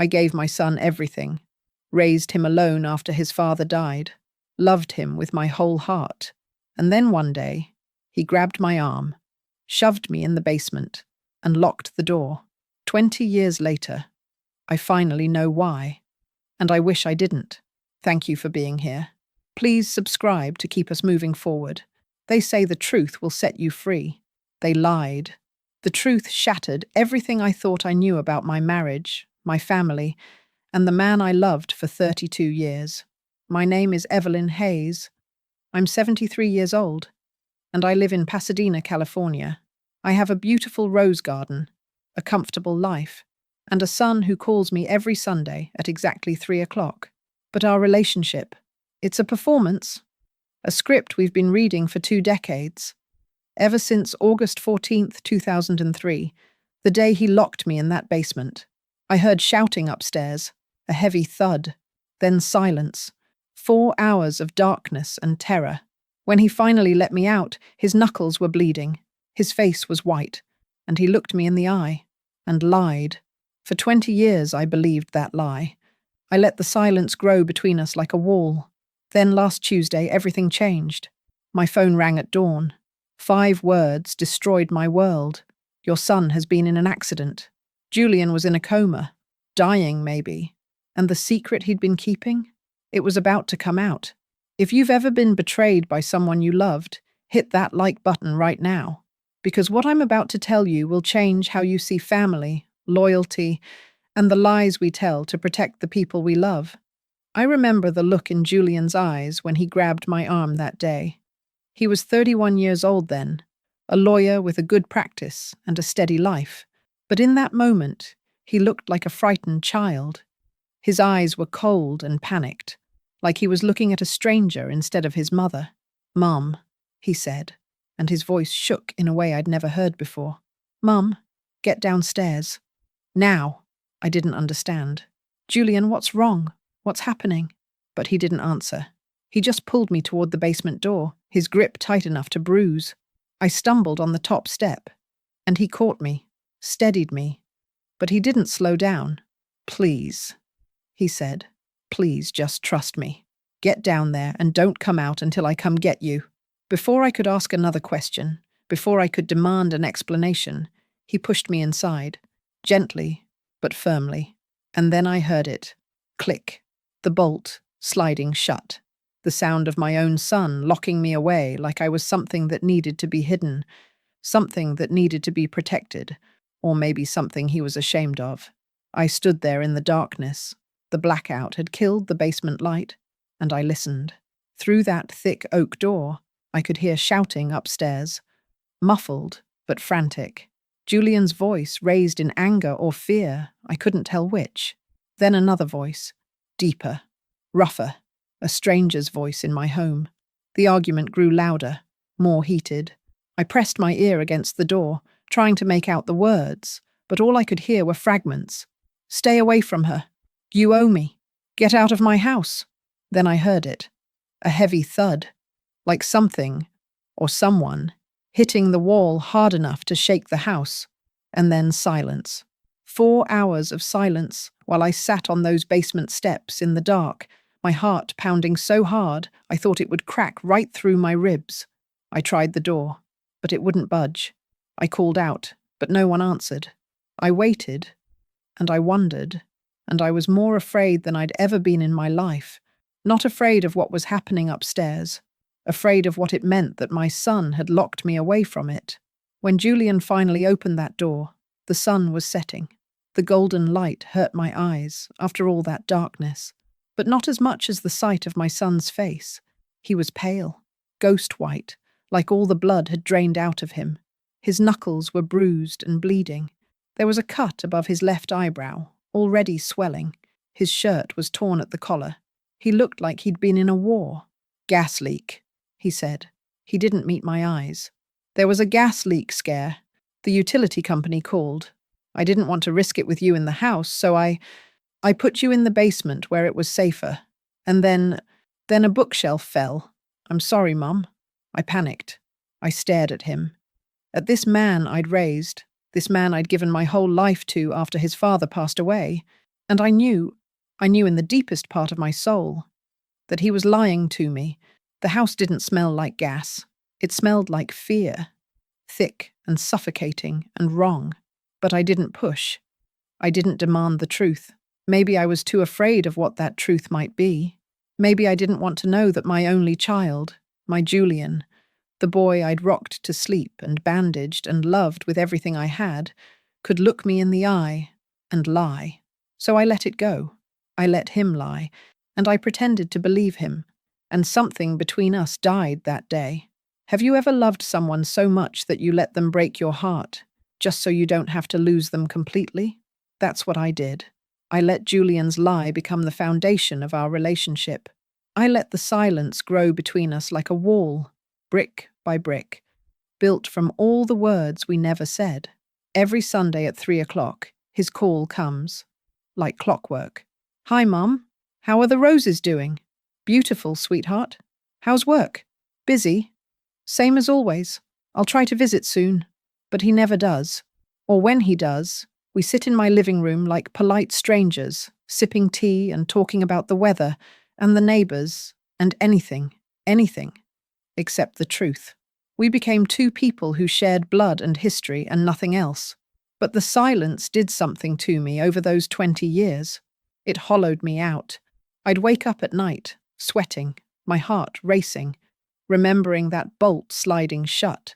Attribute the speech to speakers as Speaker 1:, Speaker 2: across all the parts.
Speaker 1: I gave my son everything, raised him alone after his father died, loved him with my whole heart. And then one day, he grabbed my arm, shoved me in the basement, and locked the door. 20 years later, I finally know why, and I wish I didn't. Thank you for being here. Please subscribe to keep us moving forward. They say the truth will set you free. They lied. The truth shattered everything I thought I knew about my marriage, my family, and the man I loved for 32 years. My name is Evelyn Hayes. I'm 73 years old, and I live in Pasadena, California. I have a beautiful rose garden, a comfortable life, and a son who calls me every Sunday at exactly 3 o'clock. But our relationship, it's a performance, a script we've been reading for 2 decades. Ever since August 14th, 2003, the day he locked me in that basement. I heard shouting upstairs, a heavy thud, then silence. 4 hours of darkness and terror. When he finally let me out, his knuckles were bleeding, his face was white, and he looked me in the eye and lied. For 20 years I believed that lie. I let the silence grow between us like a wall. Then last Tuesday everything changed. My phone rang at dawn. 5 words destroyed my world. Your son has been in an accident. Julian was in a coma, dying maybe. And the secret he'd been keeping? It was about to come out. If you've ever been betrayed by someone you loved, hit that like button right now. Because what I'm about to tell you will change how you see family, loyalty, and the lies we tell to protect the people we love. I remember the look in Julian's eyes when he grabbed my arm that day. He was 31 years old then, a lawyer with a good practice and a steady life. But in that moment, he looked like a frightened child. His eyes were cold and panicked, like he was looking at a stranger instead of his mother. "Mum," he said, and his voice shook in a way I'd never heard before. "Mum, get downstairs. Now." I didn't understand. "Julian, what's wrong? What's happening?" But he didn't answer. He just pulled me toward the basement door, his grip tight enough to bruise. I stumbled on the top step, and he caught me, steadied me. But he didn't slow down. "Please," he said. "Please just trust me. Get down there and don't come out until I come get you." Before I could ask another question, before I could demand an explanation, he pushed me inside, gently but firmly. And then I heard it. Click. The bolt sliding shut. The sound of my own son locking me away like I was something that needed to be hidden, something that needed to be protected, or maybe something he was ashamed of. I stood there in the darkness. The blackout had killed the basement light, and I listened. Through that thick oak door, I could hear shouting upstairs, muffled but frantic. Julian's voice raised in anger or fear, I couldn't tell which. Then another voice, deeper, rougher, a stranger's voice in my home. The argument grew louder, more heated. I pressed my ear against the door, trying to make out the words, but all I could hear were fragments. "Stay away from her. You owe me. Get out of my house." Then I heard it. A heavy thud, like something, or someone, hitting the wall hard enough to shake the house. And then silence. 4 hours of silence while I sat on those basement steps in the dark, my heart pounding so hard I thought it would crack right through my ribs. I tried the door, but it wouldn't budge. I called out, but no one answered. I waited, and I wondered, and I was more afraid than I'd ever been in my life. Not afraid of what was happening upstairs, afraid of what it meant that my son had locked me away from it. When Julian finally opened that door, the sun was setting. The golden light hurt my eyes after all that darkness, but not as much as the sight of my son's face. He was pale, ghost white, like all the blood had drained out of him. His knuckles were bruised and bleeding. There was a cut above his left eyebrow, already swelling. His shirt was torn at the collar. He looked like he'd been in a war. "Gas leak," he said. He didn't meet my eyes. "There was a gas leak scare. The utility company called. I didn't want to risk it with you in the house, so I put you in the basement where it was safer. And then a bookshelf fell. I'm sorry, Mum." I panicked. I stared at him. At this man I'd raised, this man I'd given my whole life to after his father passed away. And I knew in the deepest part of my soul that he was lying to me. The house didn't smell like gas. It smelled like fear, thick and suffocating and wrong. But I didn't push. I didn't demand the truth. Maybe I was too afraid of what that truth might be. Maybe I didn't want to know that my only child, my Julian, the boy I'd rocked to sleep and bandaged and loved with everything I had, could look me in the eye and lie. So I let it go. I let him lie, and I pretended to believe him. And something between us died that day. Have you ever loved someone so much that you let them break your heart, just so you don't have to lose them completely? That's what I did. I let Julian's lie become the foundation of our relationship. I let the silence grow between us like a wall, brick by brick, built from all the words we never said. Every Sunday at 3 o'clock, his call comes, like clockwork. Hi, Mum. How are the roses doing? Beautiful, sweetheart. How's work? Busy? Same as always. I'll try to visit soon. But he never does. Or when he does, we sit in my living room like polite strangers, sipping tea and talking about the weather and the neighbors and anything, except the truth. We became two people who shared blood and history and nothing else. But the silence did something to me over those 20 years. It hollowed me out. I'd wake up at night, sweating, my heart racing, remembering that bolt sliding shut,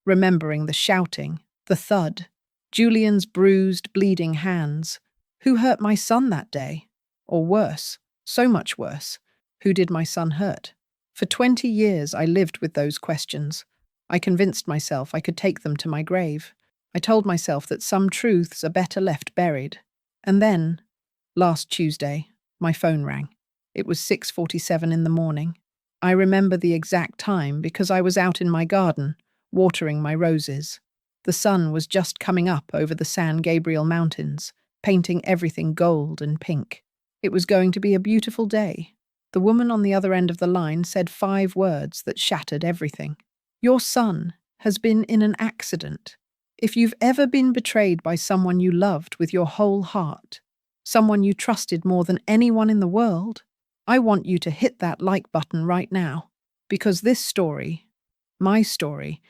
Speaker 1: remembering the shouting, the thud, Julian's bruised, bleeding hands. Who hurt my son that day? Or worse, so much worse, who did my son hurt? For 20 years I lived with those questions. I convinced myself I could take them to my grave. I told myself that some truths are better left buried. And then, last Tuesday, my phone rang. It was 6:47 in the morning. I remember the exact time because I was out in my garden, watering my roses. The sun was just coming up over the San Gabriel Mountains, painting everything gold and pink. It was going to be a beautiful day. The woman on the other end of the line said 5 words that shattered everything. Your son has been in an accident. If you've ever been betrayed by someone you loved with your whole heart, someone you trusted more than anyone in the world, I want you to hit that like button right now. Because this story, my story,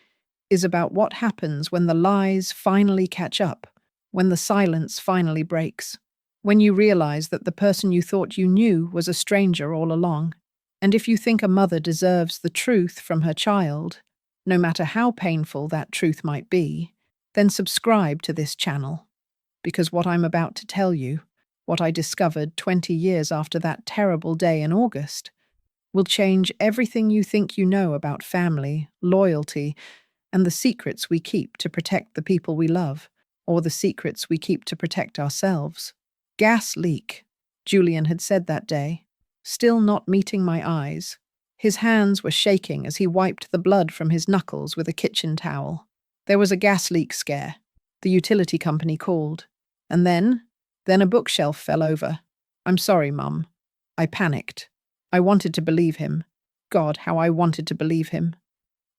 Speaker 1: is about what happens when the lies finally catch up, when the silence finally breaks, when you realize that the person you thought you knew was a stranger all along. And if you think a mother deserves the truth from her child, no matter how painful that truth might be, then subscribe to this channel. Because what I'm about to tell you, what I discovered 20 years after that terrible day in August, will change everything you think you know about family, loyalty, and the secrets we keep to protect the people we love, or the secrets we keep to protect ourselves. Gas leak, Julian had said that day, still not meeting my eyes. His hands were shaking as he wiped the blood from his knuckles with a kitchen towel. There was a gas leak scare. The utility company called. And then a bookshelf fell over. I'm sorry, Mum. I panicked. I wanted to believe him. God, how I wanted to believe him.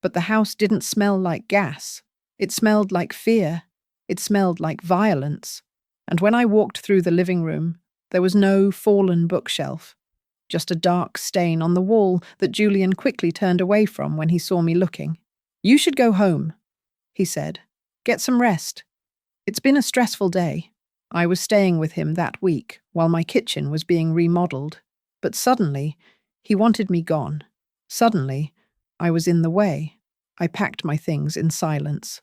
Speaker 1: But the house didn't smell like gas. It smelled like fear. It smelled like violence. And when I walked through the living room, there was no fallen bookshelf, just a dark stain on the wall that Julian quickly turned away from when he saw me looking. You should go home, he said. Get some rest. It's been a stressful day. I was staying with him that week while my kitchen was being remodeled. But suddenly, he wanted me gone. Suddenly, I was in the way. I packed my things in silence.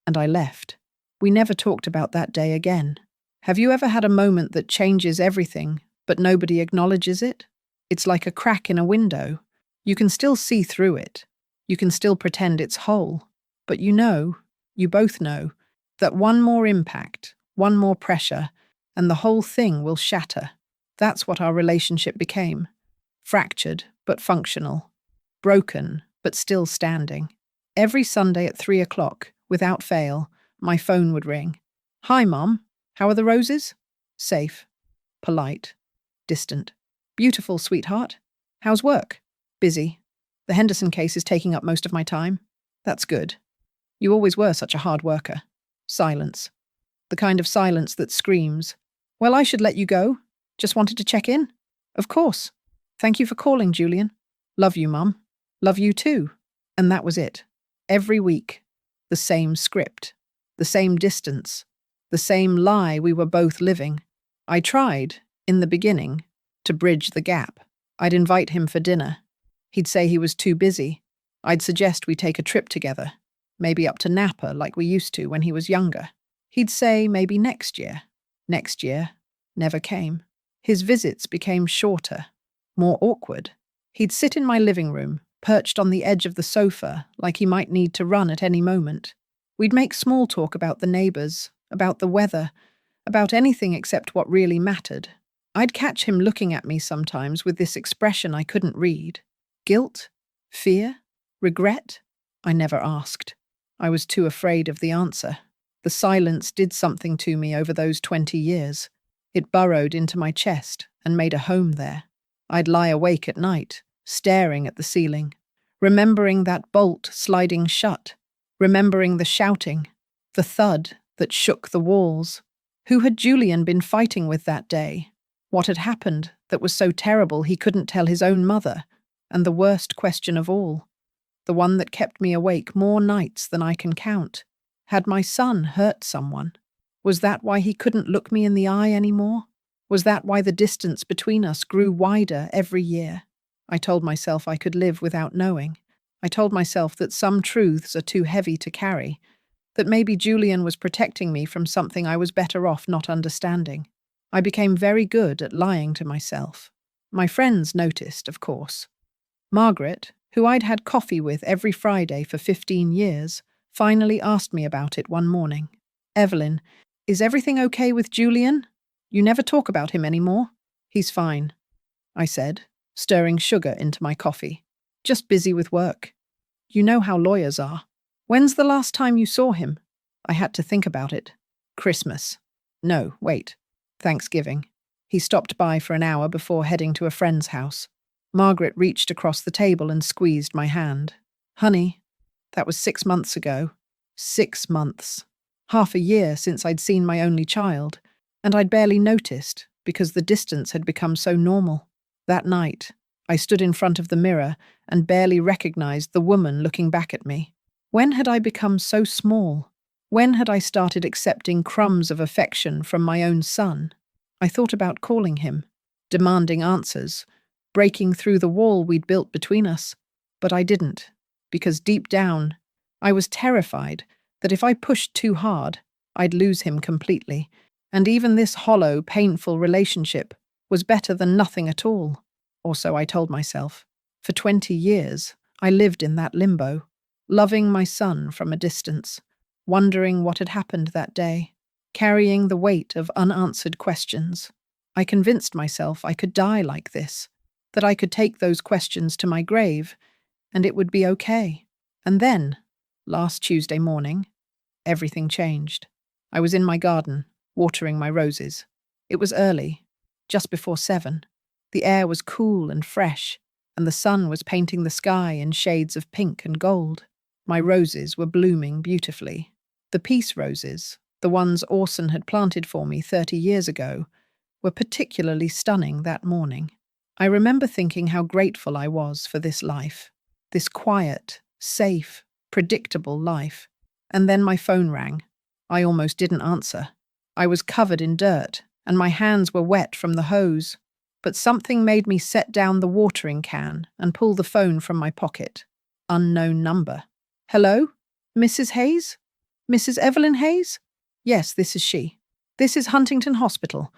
Speaker 1: And I left. We never talked about that day again. Have you ever had a moment that changes everything, but nobody acknowledges it? It's like a crack in a window. You can still see through it. You can still pretend it's whole. But you both know, that one more impact, one more pressure, and the whole thing will shatter. That's what our relationship became. Fractured, but functional. Broken, but still standing. Every Sunday at 3 o'clock, without fail, my phone would ring. Hi, Mom. How are the roses? Safe. Polite. Distant. Beautiful, sweetheart. How's work? Busy. The Henderson case is taking up most of my time. That's good. You always were such a hard worker. Silence. The kind of silence that screams, well, I should let you go. Just wanted to check in. Of course. Thank you for calling, Julian. Love you, Mum. Love you too. And that was it. Every week, the same script, the same distance, the same lie we were both living. I tried, in the beginning, to bridge the gap. I'd invite him for dinner. He'd say he was too busy. I'd suggest we take a trip together, maybe up to Napa like we used to when he was younger. He'd say maybe next year. Next year never came. His visits became shorter, more awkward. He'd sit in my living room, perched on the edge of the sofa, like he might need to run at any moment. We'd make small talk about the neighbours, about the weather, about anything except what really mattered. I'd catch him looking at me sometimes with this expression I couldn't read. Guilt? Fear? Regret? I never asked. I was too afraid of the answer. The silence did something to me over those 20 years. It burrowed into my chest and made a home there. I'd lie awake at night, staring at the ceiling, remembering that bolt sliding shut, remembering the shouting, the thud that shook the walls. Who had Julian been fighting with that day? What had happened that was so terrible he couldn't tell his own mother? And the worst question of all, the one that kept me awake more nights than I can count. Had my son hurt someone? Was that why he couldn't look me in the eye anymore? Was that why the distance between us grew wider every year? I told myself I could live without knowing. I told myself that some truths are too heavy to carry, that maybe Julian was protecting me from something I was better off not understanding. I became very good at lying to myself. My friends noticed, of course. Margaret, who I'd had coffee with every Friday for 15 years, finally asked me about it one morning. Evelyn, is everything okay with Julian? You never talk about him anymore. He's fine, I said, stirring sugar into my coffee. Just busy with work. You know how lawyers are. When's the last time you saw him? I had to think about it. Christmas. No, wait. Thanksgiving. He stopped by for an hour before heading to a friend's house. Margaret reached across the table and squeezed my hand. Honey, that was 6 months ago. 6 months. Half a year since I'd seen my only child, and I'd barely noticed because the distance had become so normal. That night, I stood in front of the mirror and barely recognized the woman looking back at me. When had I become so small? When had I started accepting crumbs of affection from my own son? I thought about calling him, demanding answers, breaking through the wall we'd built between us. But I didn't, because deep down, I was terrified that if I pushed too hard, I'd lose him completely. And even this hollow, painful relationship was better than nothing at all. Or so I told myself. For 20 years, I lived in that limbo, loving my son from a distance, wondering what had happened that day, carrying the weight of unanswered questions. I convinced myself I could die like this, that I could take those questions to my grave, and it would be okay. And then, last Tuesday morning, everything changed. I was in my garden, watering my roses. It was early, just before 7. The air was cool and fresh, and the sun was painting the sky in shades of pink and gold. My roses were blooming beautifully. The peace roses, the ones Orson had planted for me 30 years ago, were particularly stunning that morning. I remember thinking how grateful I was for this life, this quiet, safe, predictable life. And then my phone rang. I almost didn't answer. I was covered in dirt, and my hands were wet from the hose. But something made me set down the watering can and pull the phone from my pocket. Unknown number. Hello? Mrs. Hayes? Mrs. Evelyn Hayes? Yes, this is she. This is Huntington Hospital.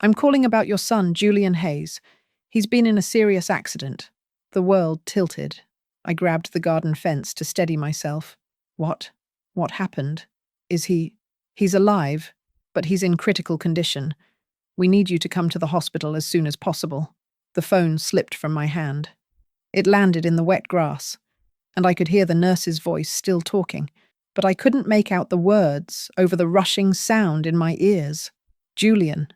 Speaker 1: I'm calling about your son, Julian Hayes. He's been in a serious accident. The world tilted. I grabbed the garden fence to steady myself. What? What happened? Is he... He's alive, but he's in critical condition. We need you to come to the hospital as soon as possible. The phone slipped from my hand. It landed in the wet grass, and I could hear the nurse's voice still talking, but I couldn't make out the words over the rushing sound in my ears. Julian.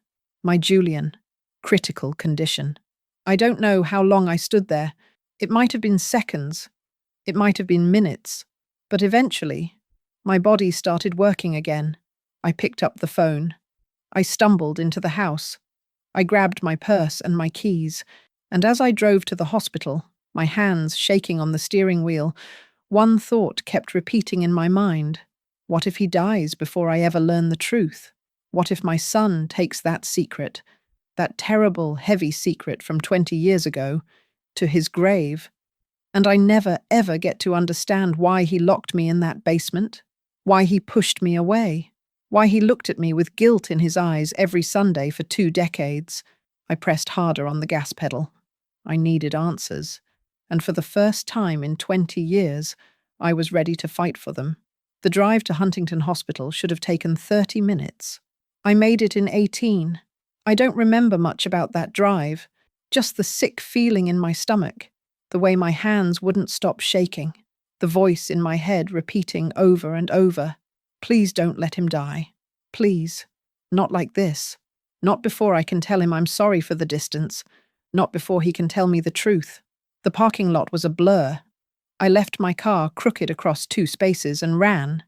Speaker 1: My Julian. Critical condition. I don't know how long I stood there. It might have been seconds. It might have been minutes. But eventually, my body started working again. I picked up the phone. I stumbled into the house. I grabbed my purse and my keys, and as I drove to the hospital, my hands shaking on the steering wheel, one thought kept repeating in my mind. What if he dies before I ever learn the truth? What if my son takes that secret, that terrible, heavy secret from 20 years ago, to his grave, and I never, ever get to understand why he locked me in that basement, why he pushed me away, why he looked at me with guilt in his eyes every Sunday for 2 decades? I pressed harder on the gas pedal. I needed answers, and for the first time in 20 years, I was ready to fight for them. The drive to Huntington Hospital should have taken 30 minutes. I made it in 18. I don't remember much about that drive, just the sick feeling in my stomach, the way my hands wouldn't stop shaking, the voice in my head repeating over and over, "Please don't let him die. Please. Not like this. Not before I can tell him I'm sorry for the distance. Not before he can tell me the truth." The parking lot was a blur. I left my car crooked across 2 spaces and ran,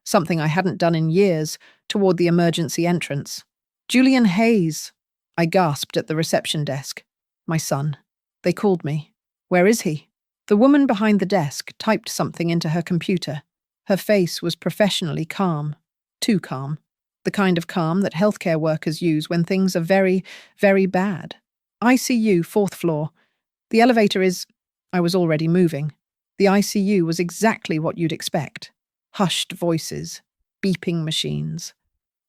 Speaker 1: something I hadn't done in years, toward the emergency entrance. "Julian Hayes," I gasped at the reception desk. "My son." They called me. "Where is he?" The woman behind the desk typed something into her computer. Her face was professionally calm. Too calm. The kind of calm that healthcare workers use when things are very, very bad. "ICU, 4th floor. The elevator is—" I was already moving. The ICU was exactly what you'd expect. Hushed voices. Beeping machines.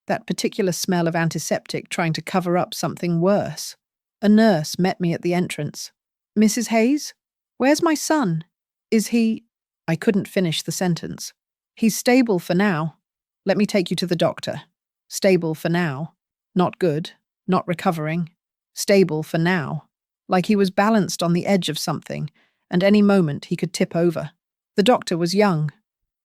Speaker 1: That particular smell of antiseptic trying to cover up something worse. A nurse met me at the entrance. "Mrs. Hayes? Where's my son? Is he—" I couldn't finish the sentence. "He's stable for now. Let me take you to the doctor." Stable for now. Not good. Not recovering. Stable for now. Like he was balanced on the edge of something, and any moment he could tip over. The doctor was young.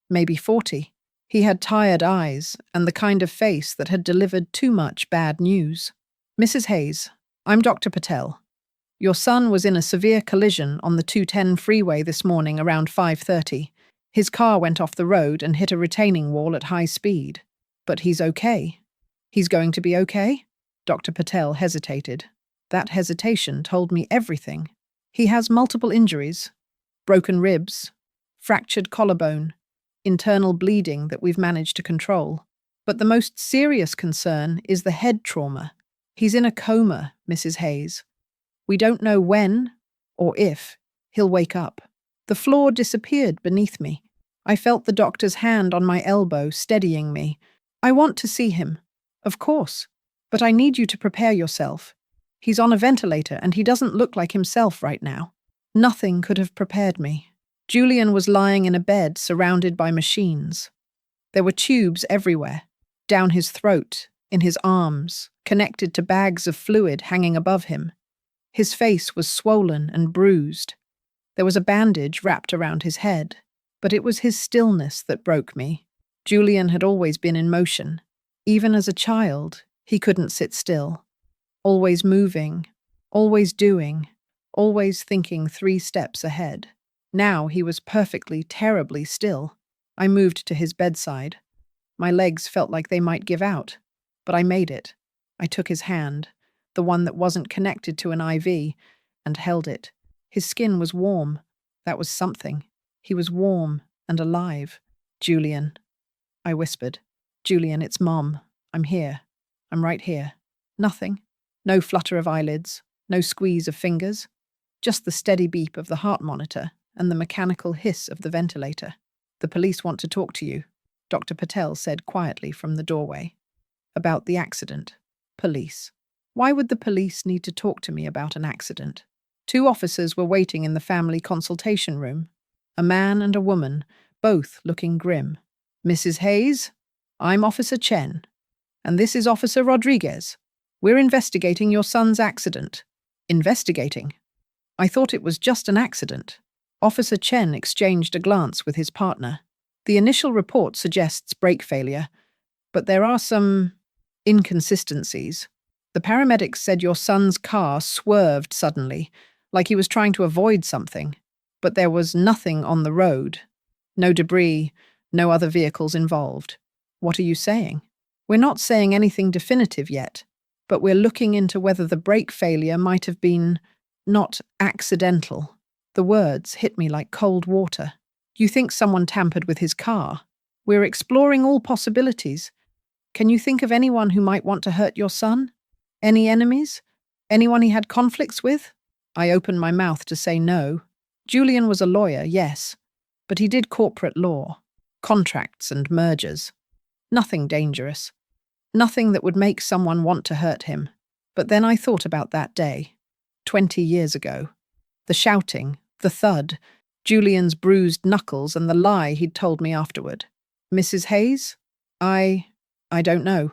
Speaker 1: Maybe 40. He had tired eyes and the kind of face that had delivered too much bad news. "Mrs. Hayes, I'm Dr. Patel. Your son was in a severe collision on the 210 freeway this morning around 5:30. His car went off the road and hit a retaining wall at high speed. But he's okay. He's going to be okay?" Dr. Patel hesitated. That hesitation told me everything. "He has multiple injuries. Broken ribs, fractured collarbone, internal bleeding that we've managed to control. But the most serious concern is the head trauma. He's in a coma, Mrs. Hayes. We don't know when or if he'll wake up." The floor disappeared beneath me. I felt the doctor's hand on my elbow steadying me. "I want to see him. Of course. But I need you to prepare yourself. He's on a ventilator and he doesn't look like himself right now." Nothing could have prepared me. Julian was lying in a bed surrounded by machines. There were tubes everywhere, down his throat, in his arms, connected to bags of fluid hanging above him. His face was swollen and bruised. There was a bandage wrapped around his head, but it was his stillness that broke me. Julian had always been in motion. Even as a child, he couldn't sit still. Always moving, always doing, always thinking 3 steps ahead. Now he was perfectly, terribly still. I moved to his bedside. My legs felt like they might give out, but I made it. I took his hand, the one that wasn't connected to an IV, and held it. His skin was warm. That was something. He was warm and alive. "Julian," I whispered. "Julian, it's Mom. I'm here. I'm right here." Nothing. No flutter of eyelids. No squeeze of fingers. Just the steady beep of the heart monitor and the mechanical hiss of the ventilator. "The police want to talk to you," Dr. Patel said quietly from the doorway. "About the accident." Police. Why would the police need to talk to me about an accident? 2 officers were waiting in the family consultation room. A man and a woman, both looking grim. "Mrs. Hayes, I'm Officer Chen. And this is Officer Rodriguez. We're investigating your son's accident." Investigating? I thought it was just an accident. Officer Chen exchanged a glance with his partner. "The initial report suggests brake failure, but there are some inconsistencies. The paramedics said your son's car swerved suddenly, like he was trying to avoid something, but there was nothing on the road. No debris, no other vehicles involved." "What are you saying?" "We're not saying anything definitive yet. but we're looking into whether the brake failure might have been not accidental. The words hit me like cold water. You think someone tampered with his car? We're exploring all possibilities. Can you think of anyone who might want to hurt your son? Any enemies? Anyone he had conflicts with? I opened my mouth to say no. Julian was a lawyer, yes, but he did corporate law, contracts and mergers. Nothing dangerous. Nothing that would make someone want to hurt him. But then I thought about that day, 20 years ago. The shouting, the thud, Julian's bruised knuckles and the lie he'd told me afterward. Mrs. Hayes? I don't know,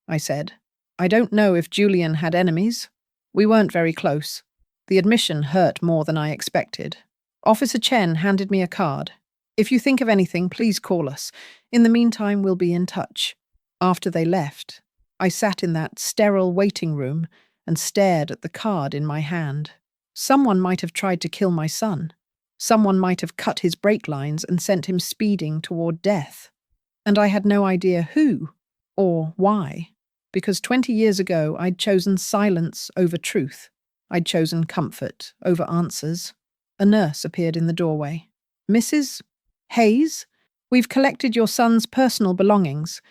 Speaker 1: I said. I don't know if Julian had enemies. We weren't very close. The admission hurt more than I expected. Officer Chen handed me a card. If you think of anything, please call us. In the meantime, we'll be in touch. After they left, I sat in that sterile waiting room and stared at the card in my hand. Someone might have tried to kill my son. Someone might have cut his brake lines and sent him speeding toward death. And I had no idea who or why, because 20 years ago I'd chosen silence over truth. I'd chosen comfort over answers. A nurse appeared in the doorway. Mrs. Hayes, we've collected your son's personal belongings.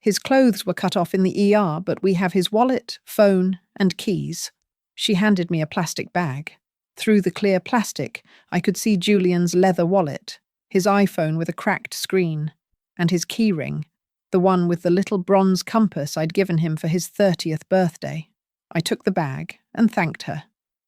Speaker 1: His clothes were cut off in the ER, but we have his wallet, phone, and keys. She handed me a plastic bag. Through the clear plastic, I could see Julian's leather wallet, his iPhone with a cracked screen, and his keyring, the one with the little bronze compass I'd given him for his 30th birthday. I took the bag and thanked her,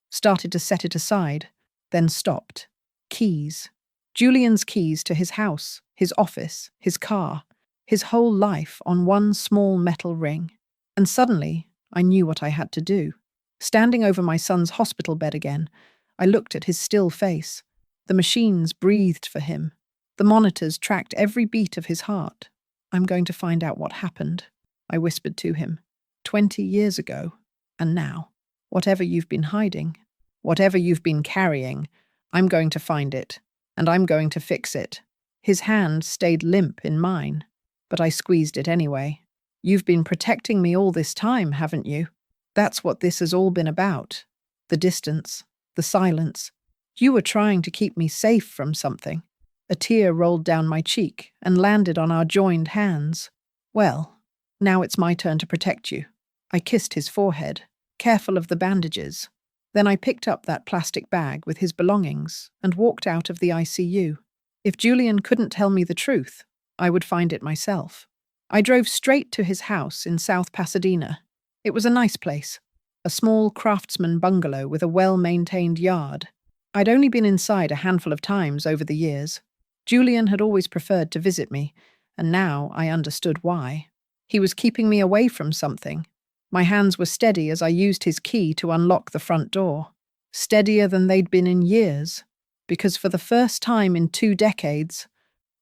Speaker 1: started to set it aside, then stopped. Keys. Julian's keys to his house, his office, his car, his whole life on one small metal ring. And suddenly, I knew what I had to do. Standing over my son's hospital bed again, I looked at his still face. The machines breathed for him. The monitors tracked every beat of his heart. I'm going to find out what happened, I whispered to him. 20 years ago, and now. Whatever you've been hiding, whatever you've been carrying, I'm going to find it, and I'm going to fix it. His hand stayed limp in mine, but I squeezed it anyway. You've been protecting me all this time, haven't you? That's what this has all been about. The distance, the silence. You were trying to keep me safe from something. A tear rolled down my cheek and landed on our joined hands. Well, now it's my turn to protect you. I kissed his forehead, careful of the bandages. Then I picked up that plastic bag with his belongings and walked out of the ICU. If Julian couldn't tell me the truth, I would find it myself. I drove straight to his house in South Pasadena. It was a nice place, a small craftsman bungalow with a well-maintained yard. I'd only been inside a handful of times over the years. Julian had always preferred to visit me, and now I understood why. He was keeping me away from something. My hands were steady as I used his key to unlock the front door. Steadier than they'd been in years, because for the first time in 2 decades,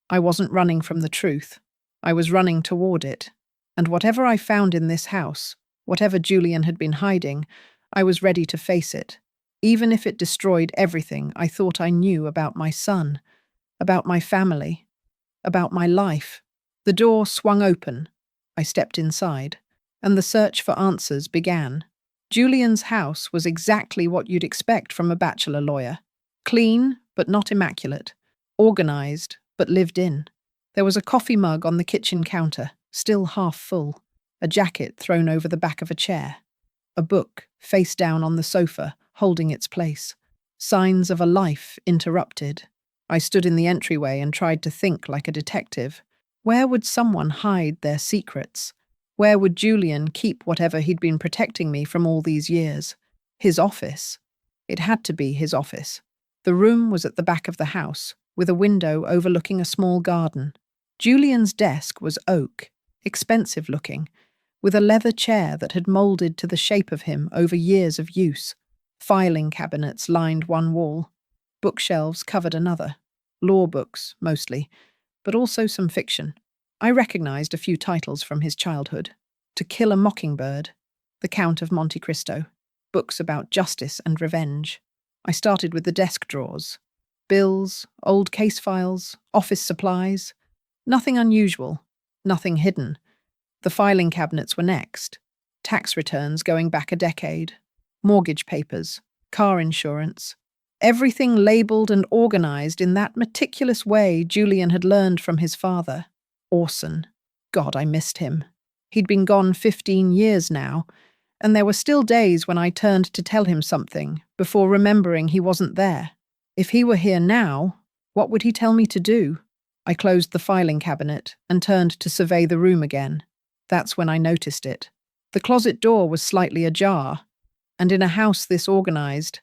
Speaker 1: I wasn't running from the truth. I was running toward it. And whatever I found in this house, whatever Julian had been hiding, I was ready to face it, even if it destroyed everything I thought I knew about my son, about my family, about my life. The door swung open. I stepped inside, and the search for answers began. Julian's house was exactly what you'd expect from a bachelor lawyer. Clean, but not immaculate. Organized, but lived in. There was a coffee mug on the kitchen counter, still half full. A jacket thrown over the back of a chair. A book, face down on the sofa, holding its place. Signs of a life interrupted. I stood in the entryway and tried to think like a detective. Where would someone hide their secrets? Where would Julian keep whatever he'd been protecting me from all these years? His office. It had to be his office. The room was at the back of the house, with a window overlooking a small garden. Julian's desk was oak, expensive looking, with a leather chair that had molded to the shape of him over years of use. Filing cabinets lined one wall. Bookshelves covered another. Law books, mostly, but also some fiction. I recognized a few titles from his childhood. To Kill a Mockingbird, The Count of Monte Cristo, books about justice and revenge. I started with the desk drawers. Bills, old case files, office supplies. Nothing unusual, nothing hidden. The filing cabinets were next. tax returns going back a decade, mortgage papers, car insurance. Everything labelled and organised in that meticulous way Julian had learned from his father, Orson. God, I missed him. He'd been gone 15 years now, and there were still days when I turned to tell him something before remembering he wasn't there. If he were here now, what would he tell me to do? I closed the filing cabinet and turned to survey the room again. That's when I noticed it. The closet door was slightly ajar, and in a house this organised,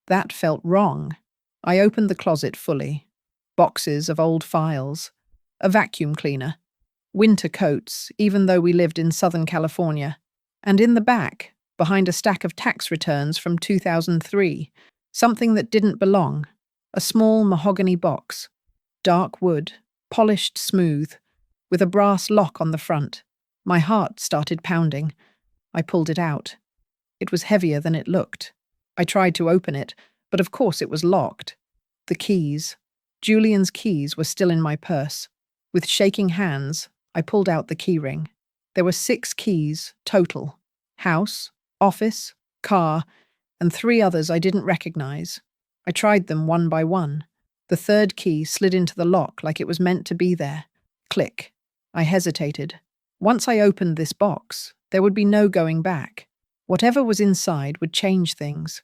Speaker 1: that felt wrong. I opened the closet fully. Boxes of old files, a vacuum cleaner, winter coats, even though we lived in Southern California, and in the back, behind a stack of tax returns from 2003, something that didn't belong, a small mahogany box, dark wood, polished smooth, with a brass lock on the front. My heart started pounding. I pulled it out. It was heavier than it looked. I tried to open it, but of course it was locked. The keys. Julian's keys were still in my purse. With shaking hands, I pulled out the keyring. There were 6 keys, total. House, office, car, and 3 others I didn't recognize. I tried them one by one. The 3rd key slid into the lock like it was meant to be there. Click. I hesitated. Once I opened this box, there would be no going back. Whatever was inside would change things.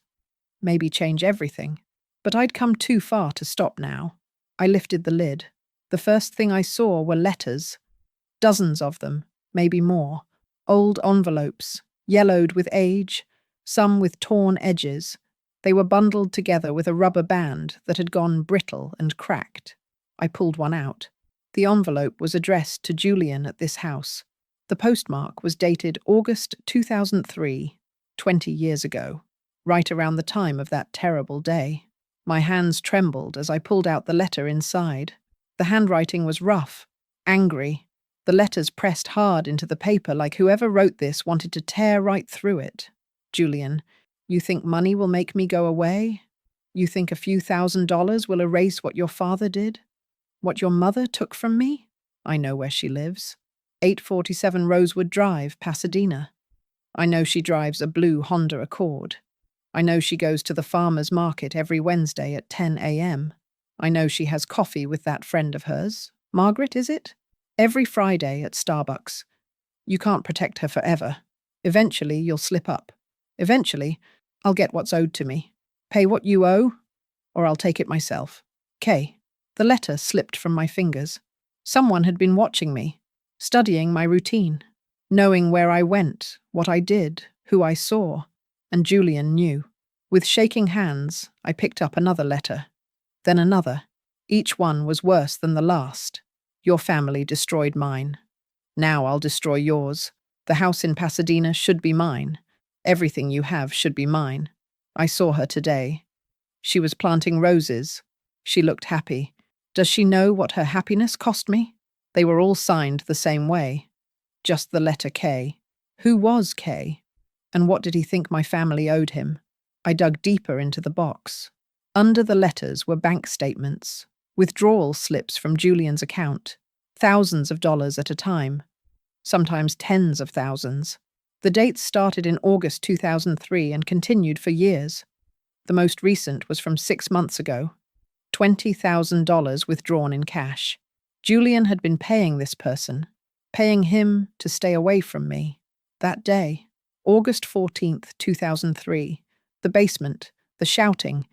Speaker 1: Maybe change everything. But I'd come too far to stop now. I lifted the lid. The first thing I saw were letters. Dozens of them, maybe more. Old envelopes, yellowed with age, some with torn edges. They were bundled together with a rubber band that had gone brittle and cracked. I pulled one out. The envelope was addressed to Julian at this house. The postmark was dated August 2003, 20 years ago, right around the time of that terrible day. My hands trembled as I pulled out the letter inside. The handwriting was rough, angry. The letters pressed hard into the paper like whoever wrote this wanted to tear right through it. Julian, you think money will make me go away? You think a few $1,000s will erase what your father did? What your mother took from me? I know where she lives. 847 Rosewood Drive, Pasadena. I know she drives a blue Honda Accord. I know she goes to the farmer's market every Wednesday at 10 a.m. I know she has coffee with that friend of hers. Margaret, is it? Every Friday at Starbucks. You can't protect her forever. Eventually, you'll slip up. Eventually, I'll get what's owed to me. Pay what you owe, or I'll take it myself. K. The letter slipped from my fingers. Someone had been watching me, studying my routine, knowing where I went, what I did, who I saw, and Julian knew. With shaking hands, I picked up another letter, then another. Each one was worse than the last. Your family destroyed mine. Now I'll destroy yours. The house in Pasadena should be mine. Everything you have should be mine. I saw her today. She was planting roses. She looked happy. Does she know what her happiness cost me? They were all signed the same way. Just the letter K. Who was K? And what did he think my family owed him? I dug deeper into the box. Under the letters were bank statements, withdrawal slips from Julian's account, thousands of dollars at a time, sometimes tens of thousands. The dates started in August 2003 and continued for years. The most recent was from 6 months ago. $20,000 withdrawn in cash. Julian had been paying this person, paying him to stay away from me. That day, August 14th, 2003, the basement, the shouting.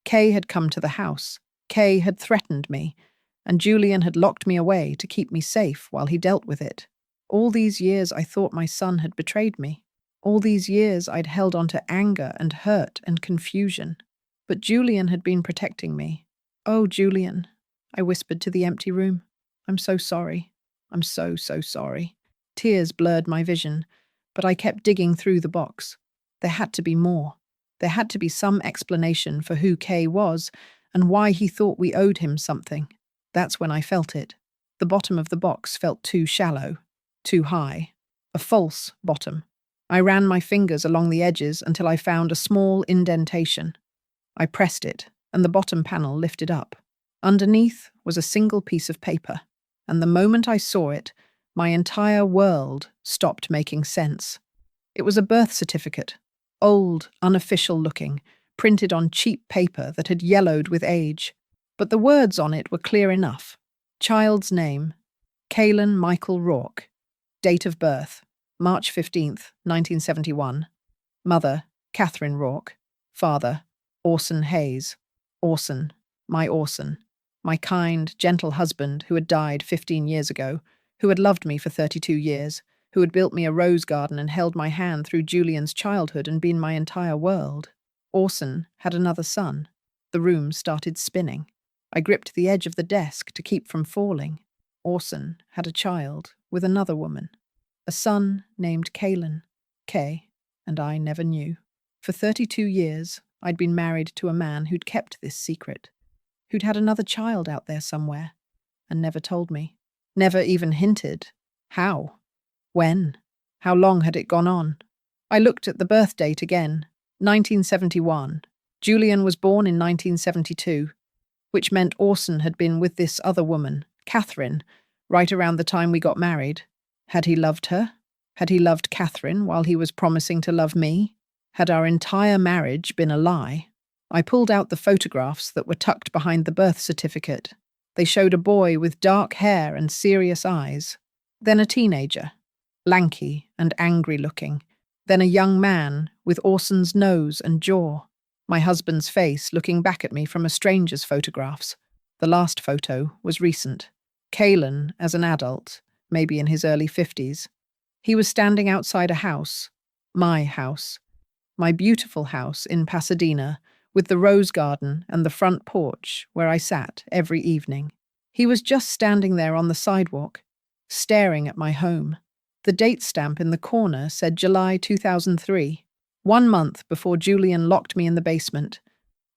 Speaker 1: Kay had come to the house. Kay had threatened me, and Julian had locked me away to keep me safe while he dealt with it. All these years I thought my son had betrayed me. All these years I'd held on to anger and hurt and confusion. But Julian had been protecting me. Oh, Julian, I whispered to the empty room. I'm so sorry. I'm so sorry. Tears blurred my vision, but I kept digging through the box. There had to be more. There had to be some explanation for who Kay was and why he thought we owed him something. That's when I felt it. The bottom of the box felt too shallow, too high. A false bottom. I ran my fingers along the edges until I found a small indentation. I pressed it, and the bottom panel lifted up. Underneath was a single piece of paper, and the moment I saw it, my entire world stopped making sense. It was a birth certificate, old, unofficial looking, printed on cheap paper that had yellowed with age. But the words on it were clear enough. Child's name, Caelan Michael Rourke. Date of birth, March 15th, 1971. Mother, Catherine Rourke. Father, Orson Hayes. Orson, my kind, gentle husband who had died 15 years ago, who had loved me for 32 years, who had built me a rose garden and held my hand through Julian's childhood and been my entire world. Orson had another son. The room started spinning. I gripped the edge of the desk to keep from falling. Orson had a child with another woman. A son named Caelan, K, and I never knew. For 32 years, I'd been married to a man who'd kept this secret, who'd had another child out there somewhere, and never told me. Never even hinted. How? When? How long had it gone on? I looked at the birth date again, 1971. Julian was born in 1972, which meant Orson had been with this other woman, Catherine, right around the time we got married. Had he loved her? Had he loved Catherine while he was promising to love me? Had our entire marriage been a lie? I pulled out the photographs that were tucked behind the birth certificate. They showed a boy with dark hair and serious eyes, then a teenager, lanky and angry-looking, then a young man with Orson's nose and jaw. My husband's face looking back at me from a stranger's photographs. The last photo was recent. Caelan as an adult, maybe in his early 50s. He was standing outside a house, my beautiful house in Pasadena, with the rose garden and the front porch where I sat every evening. He was just standing there on the sidewalk, staring at my home. The date stamp in the corner said July 2003, 1 month before Julian locked me in the basement.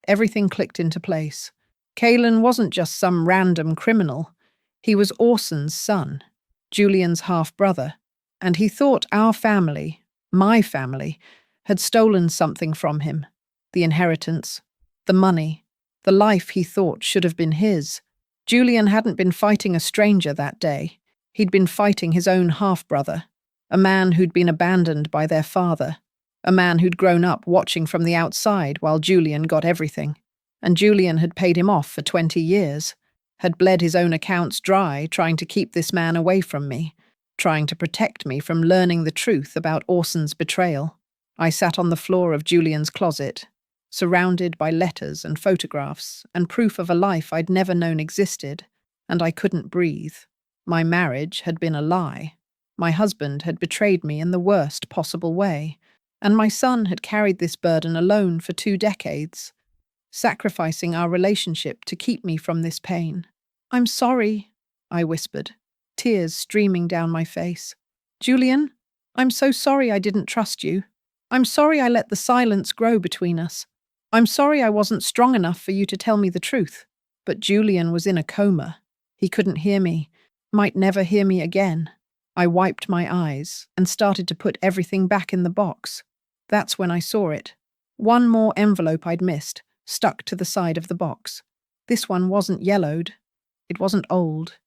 Speaker 1: Everything clicked into place. Caelan wasn't just some random criminal. He was Orson's son, Julian's half-brother, and he thought our family, my family, had stolen something from him. The inheritance, the money, the life he thought should have been his. Julian hadn't been fighting a stranger that day. He'd been fighting his own half-brother, a man who'd been abandoned by their father, a man who'd grown up watching from the outside while Julian got everything. And Julian had paid him off for 20 years, had bled his own accounts dry trying to keep this man away from me, trying to protect me from learning the truth about Orson's betrayal. I sat on the floor of Julian's closet, surrounded by letters and photographs and proof of a life I'd never known existed, and I couldn't breathe. My marriage had been a lie. My husband had betrayed me in the worst possible way, and my son had carried this burden alone for 2 decades, sacrificing our relationship to keep me from this pain. "I'm sorry," I whispered, tears streaming down my face. "Julian, I'm so sorry I didn't trust you. I'm sorry I let the silence grow between us. I'm sorry I wasn't strong enough for you to tell me the truth." But Julian was in a coma. He couldn't hear me, might never hear me again. I wiped my eyes and started to put everything back in the box. That's when I saw it. One more envelope I'd missed, stuck to the side of the box. This one wasn't yellowed. It wasn't old.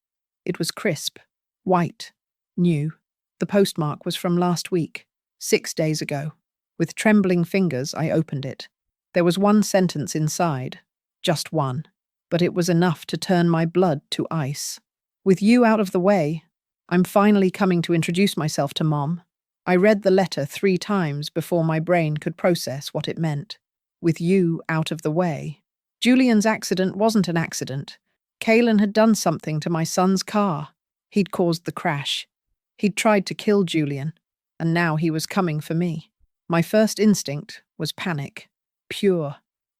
Speaker 1: It was crisp, white, new. The postmark was from last week, 6 days ago. With trembling fingers, I opened it. There was one sentence inside, just one, but it was enough to turn my blood to ice. "With you out of the way, I'm finally coming to introduce myself to Mom." I read the letter 3 times before my brain could process what it meant. With you out of the way. Julian's accident wasn't an accident. Caelan had done something to my son's car. He'd caused the crash. He'd tried to kill Julian, and now he was coming for me. My first instinct was panic. Pure,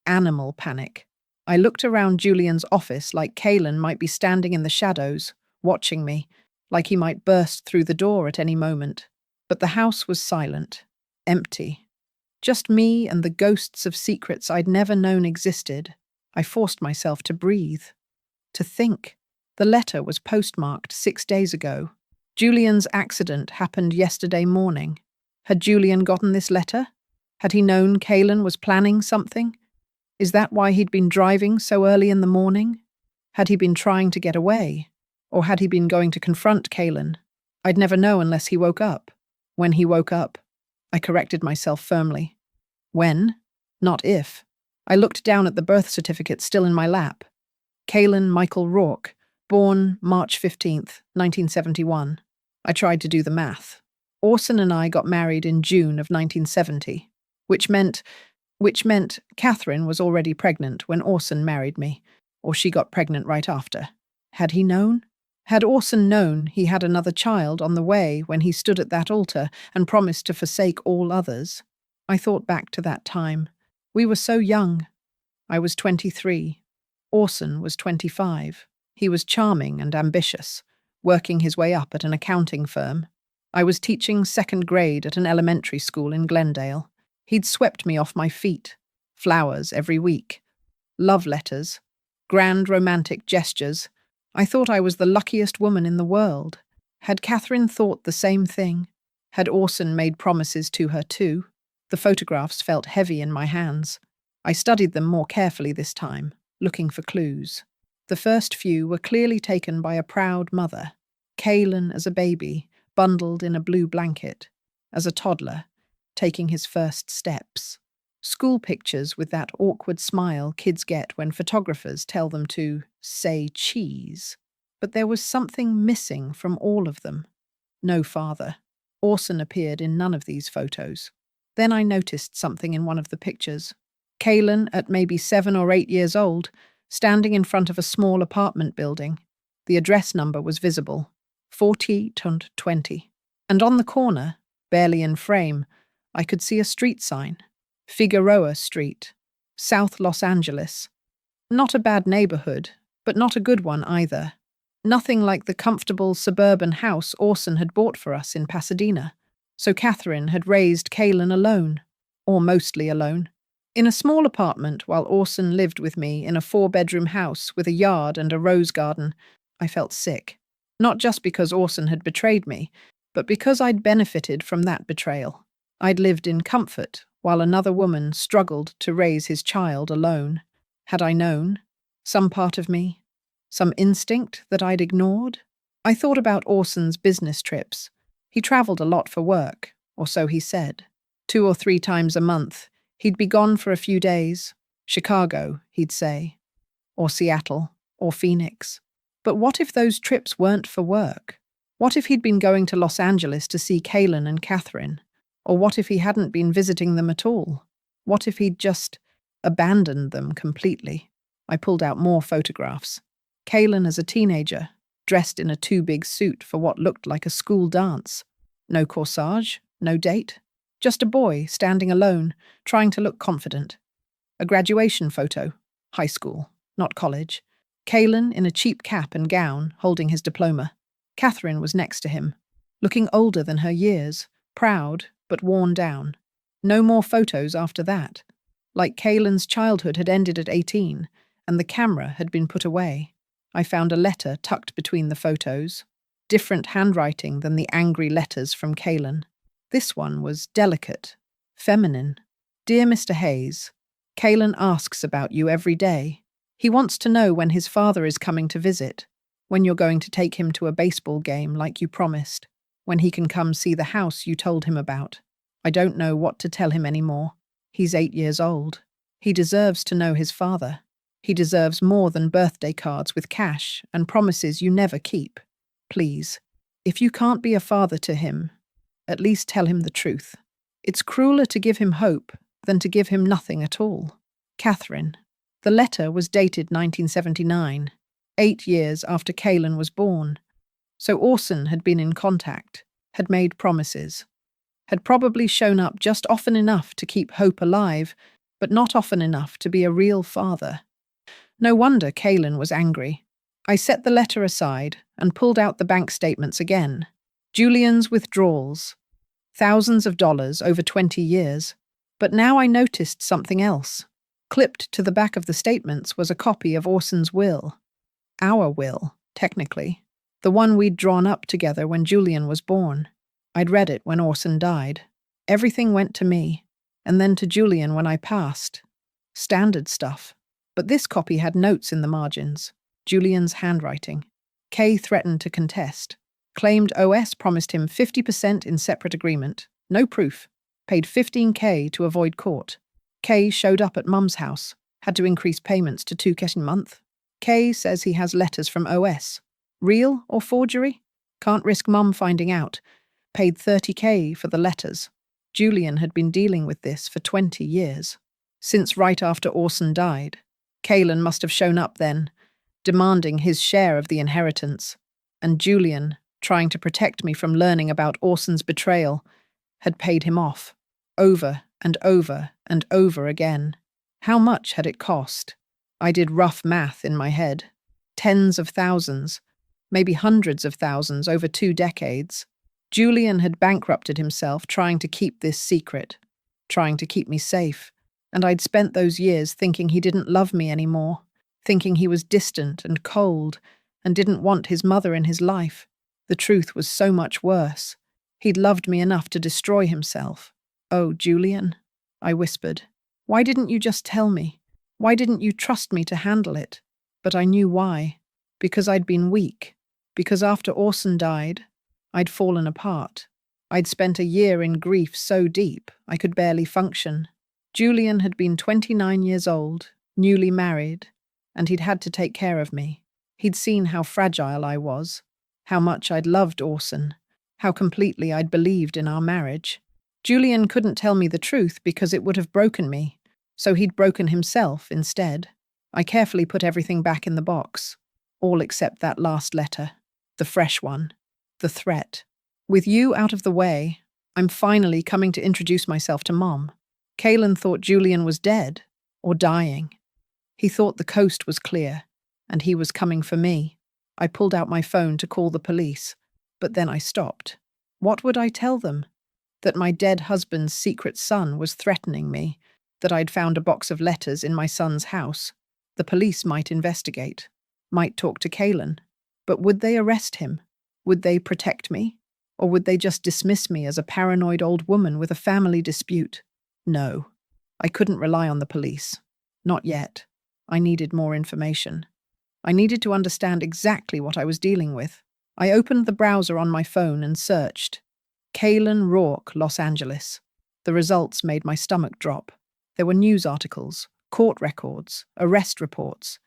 Speaker 1: animal panic. I looked around Julian's office like Caelan might be standing in the shadows, watching me, like he might burst through the door at any moment. But the house was silent, empty. Just me and the ghosts of secrets I'd never known existed. I forced myself to breathe, to think. The letter was postmarked 6 days ago. Julian's accident happened yesterday morning. Had Julian gotten this letter? Had he known Caelan was planning something? Is that why he'd been driving so early in the morning? Had he been trying to get away? Or had he been going to confront Caelan? I'd never know unless he woke up. When he woke up, I corrected myself firmly. When? Not if. I looked down at the birth certificate still in my lap. Kalen Michael Rourke, born March 15th, 1971. I tried to do the math. Orson and I got married in June of 1970, which meant Catherine was already pregnant when Orson married me, or she got pregnant right after. Had he known? Had Orson known he had another child on the way when he stood at that altar and promised to forsake all others? I thought back to that time. We were so young. I was 23. Orson was 25. He was charming and ambitious, working his way up at an accounting firm. I was teaching second grade at an elementary school in Glendale. He'd swept me off my feet. Flowers every week. Love letters. Grand romantic gestures. I thought I was the luckiest woman in the world. Had Catherine thought the same thing? Had Orson made promises to her too? The photographs felt heavy in my hands. I studied them more carefully this time, looking for clues. The first few were clearly taken by a proud mother. Kalen as a baby, bundled in a blue blanket. As a toddler, taking his first steps. School pictures with that awkward smile kids get when photographers tell them to say cheese. But there was something missing from all of them. No father. Orson appeared in none of these photos. Then I noticed something in one of the pictures. Kalen, at maybe 7 or 8 years old, standing in front of a small apartment building. The address number was visible, 40-20. And on the corner, barely in frame, I could see a street sign. Figueroa Street, South Los Angeles. Not a bad neighborhood, but not a good one either. Nothing like the comfortable suburban house Orson had bought for us in Pasadena. So Catherine had raised Kalen alone, or mostly alone, in a small apartment while Orson lived with me in a 4-bedroom house with a yard and a rose garden. I felt sick. Not just because Orson had betrayed me, but because I'd benefited from that betrayal. I'd lived in comfort while another woman struggled to raise his child alone. Had I known? Some part of me? Some instinct that I'd ignored? I thought about Orson's business trips. He traveled a lot for work, or so he said. 2 or 3 times a month, he'd be gone for a few days. Chicago, he'd say. Or Seattle, or Phoenix. But what if those trips weren't for work? What if he'd been going to Los Angeles to see Kalen and Catherine? Or what if he hadn't been visiting them at all? What if he'd just abandoned them completely? I pulled out more photographs. Kalen as a teenager, dressed in a too-big suit for what looked like a school dance. No corsage, no date. Just a boy standing alone, trying to look confident. A graduation photo. High school, not college. Kalen in a cheap cap and gown, holding his diploma. Catherine was next to him, looking older than her years, proud but worn down. No more photos after that. Like Kalen's childhood had ended at 18, and the camera had been put away. I found a letter tucked between the photos, different handwriting than the angry letters from Kalen. This one was delicate, feminine. Dear Mr. Hayes, Kalen asks about you every day. He wants to know when his father is coming to visit, when you're going to take him to a baseball game like you promised, when he can come see the house you told him about. I don't know what to tell him anymore. He's 8 years old. He deserves to know his father. He deserves more than birthday cards with cash and promises you never keep. Please, if you can't be a father to him, at least tell him the truth. It's crueler to give him hope than to give him nothing at all. Catherine. The letter was dated 1979, 8 years after Kalen was born. So Orson had been in contact, had made promises, had probably shown up just often enough to keep hope alive, but not often enough to be a real father. No wonder Kalen was angry. I set the letter aside and pulled out the bank statements again. Julian's withdrawals. Thousands of dollars over 20 years. But now I noticed something else. Clipped to the back of the statements was a copy of Orson's will. Our will, technically. The one we'd drawn up together when Julian was born. I'd read it when Orson died. Everything went to me, and then to Julian when I passed. Standard stuff. But this copy had notes in the margins. Julian's handwriting. Kay threatened to contest. Claimed OS promised him 50% in separate agreement. No proof. paid 15K to avoid court. K showed up at Mum's house, had to increase payments to 2K a month. K says he has letters from OS. Real or forgery? Can't risk Mum finding out. Paid 30K for the letters. Julian had been dealing with this for 20 years. Since right after Orson died. Kaylin must have shown up then, demanding his share of the inheritance. And Julian, trying to protect me from learning about Orson's betrayal, had paid him off, over and over and over again. How much had it cost? I did rough math in my head. Tens of thousands, maybe hundreds of thousands over 2 decades. Julian had bankrupted himself trying to keep this secret, trying to keep me safe, and I'd spent those years thinking he didn't love me anymore, thinking he was distant and cold and didn't want his mother in his life. The truth was so much worse. He'd loved me enough to destroy himself. "Oh, Julian," I whispered. "Why didn't you just tell me? Why didn't you trust me to handle it?" But I knew why. Because I'd been weak. Because after Orson died, I'd fallen apart. I'd spent a year in grief so deep I could barely function. Julian had been 29 years old, newly married, and he'd had to take care of me. He'd seen how fragile I was, how much I'd loved Orson, how completely I'd believed in our marriage. Julian couldn't tell me the truth because it would have broken me, so he'd broken himself instead. I carefully put everything back in the box, all except that last letter, the fresh one, the threat. With you out of the way, I'm finally coming to introduce myself to Mom. Kaylin thought Julian was dead or dying. He thought the coast was clear, and he was coming for me. I pulled out my phone to call the police, but then I stopped. What would I tell them? That my dead husband's secret son was threatening me, that I'd found a box of letters in my son's house. The police might investigate, might talk to Kaylin, but would they arrest him? Would they protect me? Or would they just dismiss me as a paranoid old woman with a family dispute? No, I couldn't rely on the police. Not yet. I needed more information. I needed to understand exactly what I was dealing with. I opened the browser on my phone and searched. Kaylin Rourke, Los Angeles. The results made my stomach drop. There were news articles, court records, arrest reports.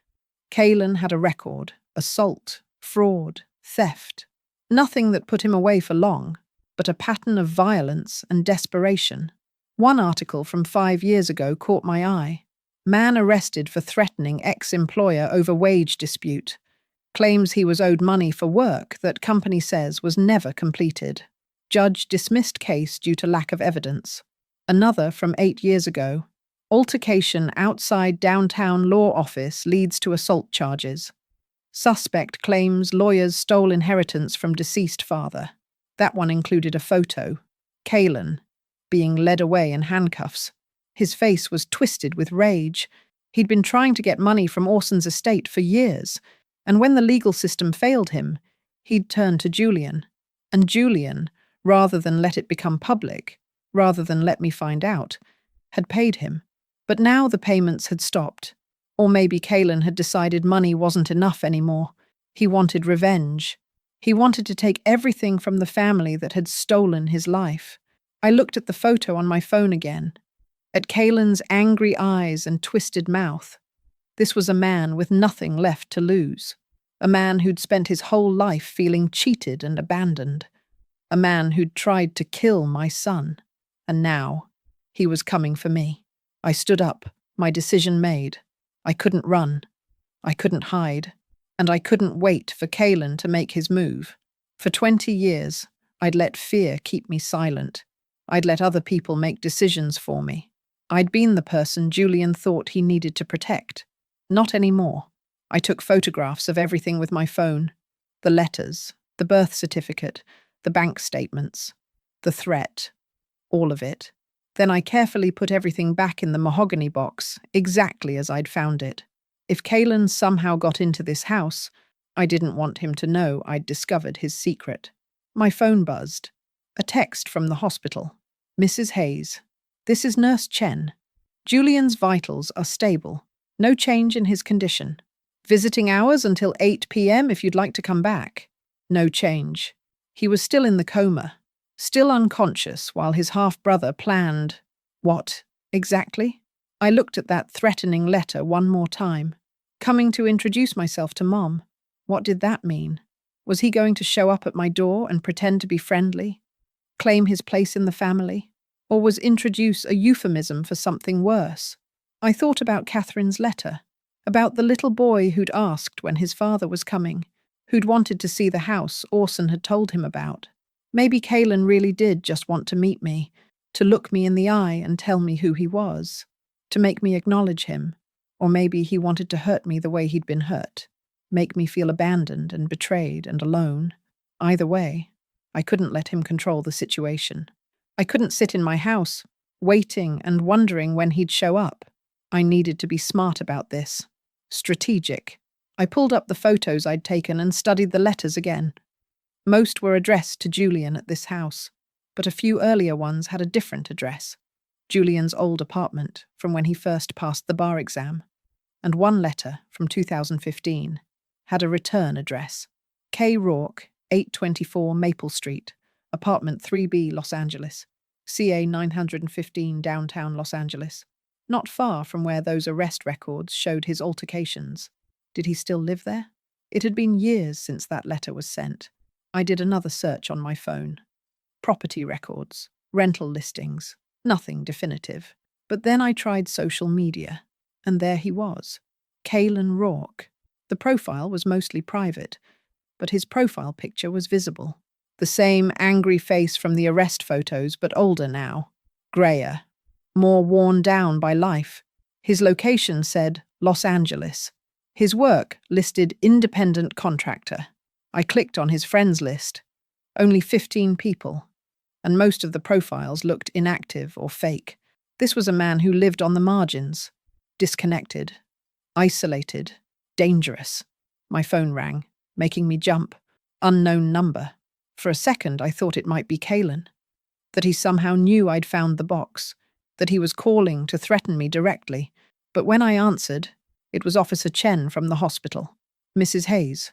Speaker 1: Kaylin had a record: assault, fraud, theft. Nothing that put him away for long, but a pattern of violence and desperation. One article from 5 years ago caught my eye. Man arrested for threatening ex-employer over wage dispute. Claims he was owed money for work that company says was never completed. Judge dismissed case due to lack of evidence. Another from 8 years ago. Altercation outside downtown law office leads to assault charges. Suspect claims lawyers stole inheritance from deceased father. That one included a photo. Kaylin, being led away in handcuffs. His face was twisted with rage. He'd been trying to get money from Orson's estate for years, and when the legal system failed him, he'd turned to Julian. And Julian, rather than let it become public, rather than let me find out, had paid him. But now the payments had stopped. Or maybe Kaylin had decided money wasn't enough anymore. He wanted revenge. He wanted to take everything from the family that had stolen his life. I looked at the photo on my phone again, at Kaylin's angry eyes and twisted mouth. This was a man with nothing left to lose. A man who'd spent his whole life feeling cheated and abandoned. A man who'd tried to kill my son. And now, he was coming for me. I stood up, my decision made. I couldn't run. I couldn't hide. And I couldn't wait for Kaylin to make his move. For 20 years, I'd let fear keep me silent. I'd let other people make decisions for me. I'd been the person Julian thought he needed to protect. Not anymore. I took photographs of everything with my phone. The letters, the birth certificate, the bank statements, the threat, all of it. Then I carefully put everything back in the mahogany box, exactly as I'd found it. If Kaylin somehow got into this house, I didn't want him to know I'd discovered his secret. My phone buzzed. A text from the hospital. "Mrs. Hayes, this is Nurse Chen. Julian's vitals are stable. No change in his condition. Visiting hours until 8 p.m. if you'd like to come back. No change. He was still in the coma. still unconscious while his half-brother planned. What, exactly? I looked at that threatening letter one more time. Coming to introduce myself to Mom. What did that mean? Was he going to show up at my door and pretend to be friendly? Claim his place in the family? Or was introduce a euphemism for something worse? I thought about Catherine's letter, about the little boy who'd asked when his father was coming, who'd wanted to see the house Orson had told him about. Maybe Kaylin really did just want to meet me, to look me in the eye and tell me who he was, to make me acknowledge him. Or maybe he wanted to hurt me the way he'd been hurt, make me feel abandoned and betrayed and alone. Either way, I couldn't let him control the situation. I couldn't sit in my house, waiting and wondering when he'd show up. I needed to be smart about this. Strategic. I pulled up the photos I'd taken and studied the letters again. Most were addressed to Julian at this house, but a few earlier ones had a different address. Julian's old apartment from when he first passed the bar exam. And one letter from 2015 had a return address. K. Rourke, 824 Maple Street, apartment 3B, Los Angeles, CA 915, downtown Los Angeles. Not far from where those arrest records showed his altercations. Did he still live there? It had been years since that letter was sent. I did another search on my phone. Property records, rental listings, nothing definitive. But then I tried social media, and there he was. Kaylin Rourke. The profile was mostly private, but his profile picture was visible. The same angry face from the arrest photos, but older now. Grayer. More worn down by life. His location said Los Angeles. His work listed independent contractor. I clicked on his friends list. Only 15 people. And most of the profiles looked inactive or fake. This was a man who lived on the margins. Disconnected. Isolated. Dangerous. My phone rang, making me jump. Unknown number. For a second, I thought it might be Kaylin. That he somehow knew I'd found the box. That he was calling to threaten me directly. But when I answered, it was Officer Chen from the hospital. Mrs. Hayes.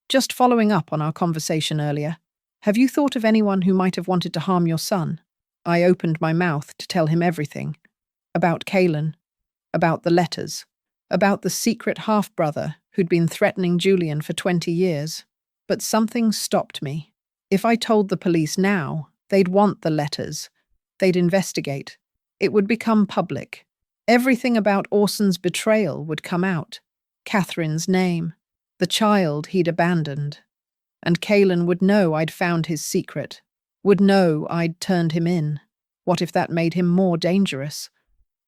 Speaker 1: Just following up on our conversation earlier. Have you thought of anyone who might have wanted to harm your son? I opened my mouth to tell him everything. About Kaylin. About the letters. About the secret half-brother who'd been threatening Julian for 20 years. But something stopped me. If I told the police now, they'd want the letters. They'd investigate. It would become public. Everything about Orson's betrayal would come out. Catherine's name. The child he'd abandoned. And Kaylin would know I'd found his secret. Would know I'd turned him in. What if that made him more dangerous?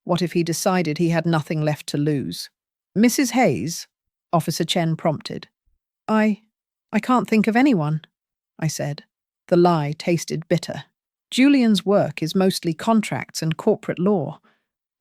Speaker 1: What if he decided he had nothing left to lose? Mrs. Hayes, Officer Chen prompted. I can't think of anyone, I said. The lie tasted bitter. Julian's work is mostly contracts and corporate law.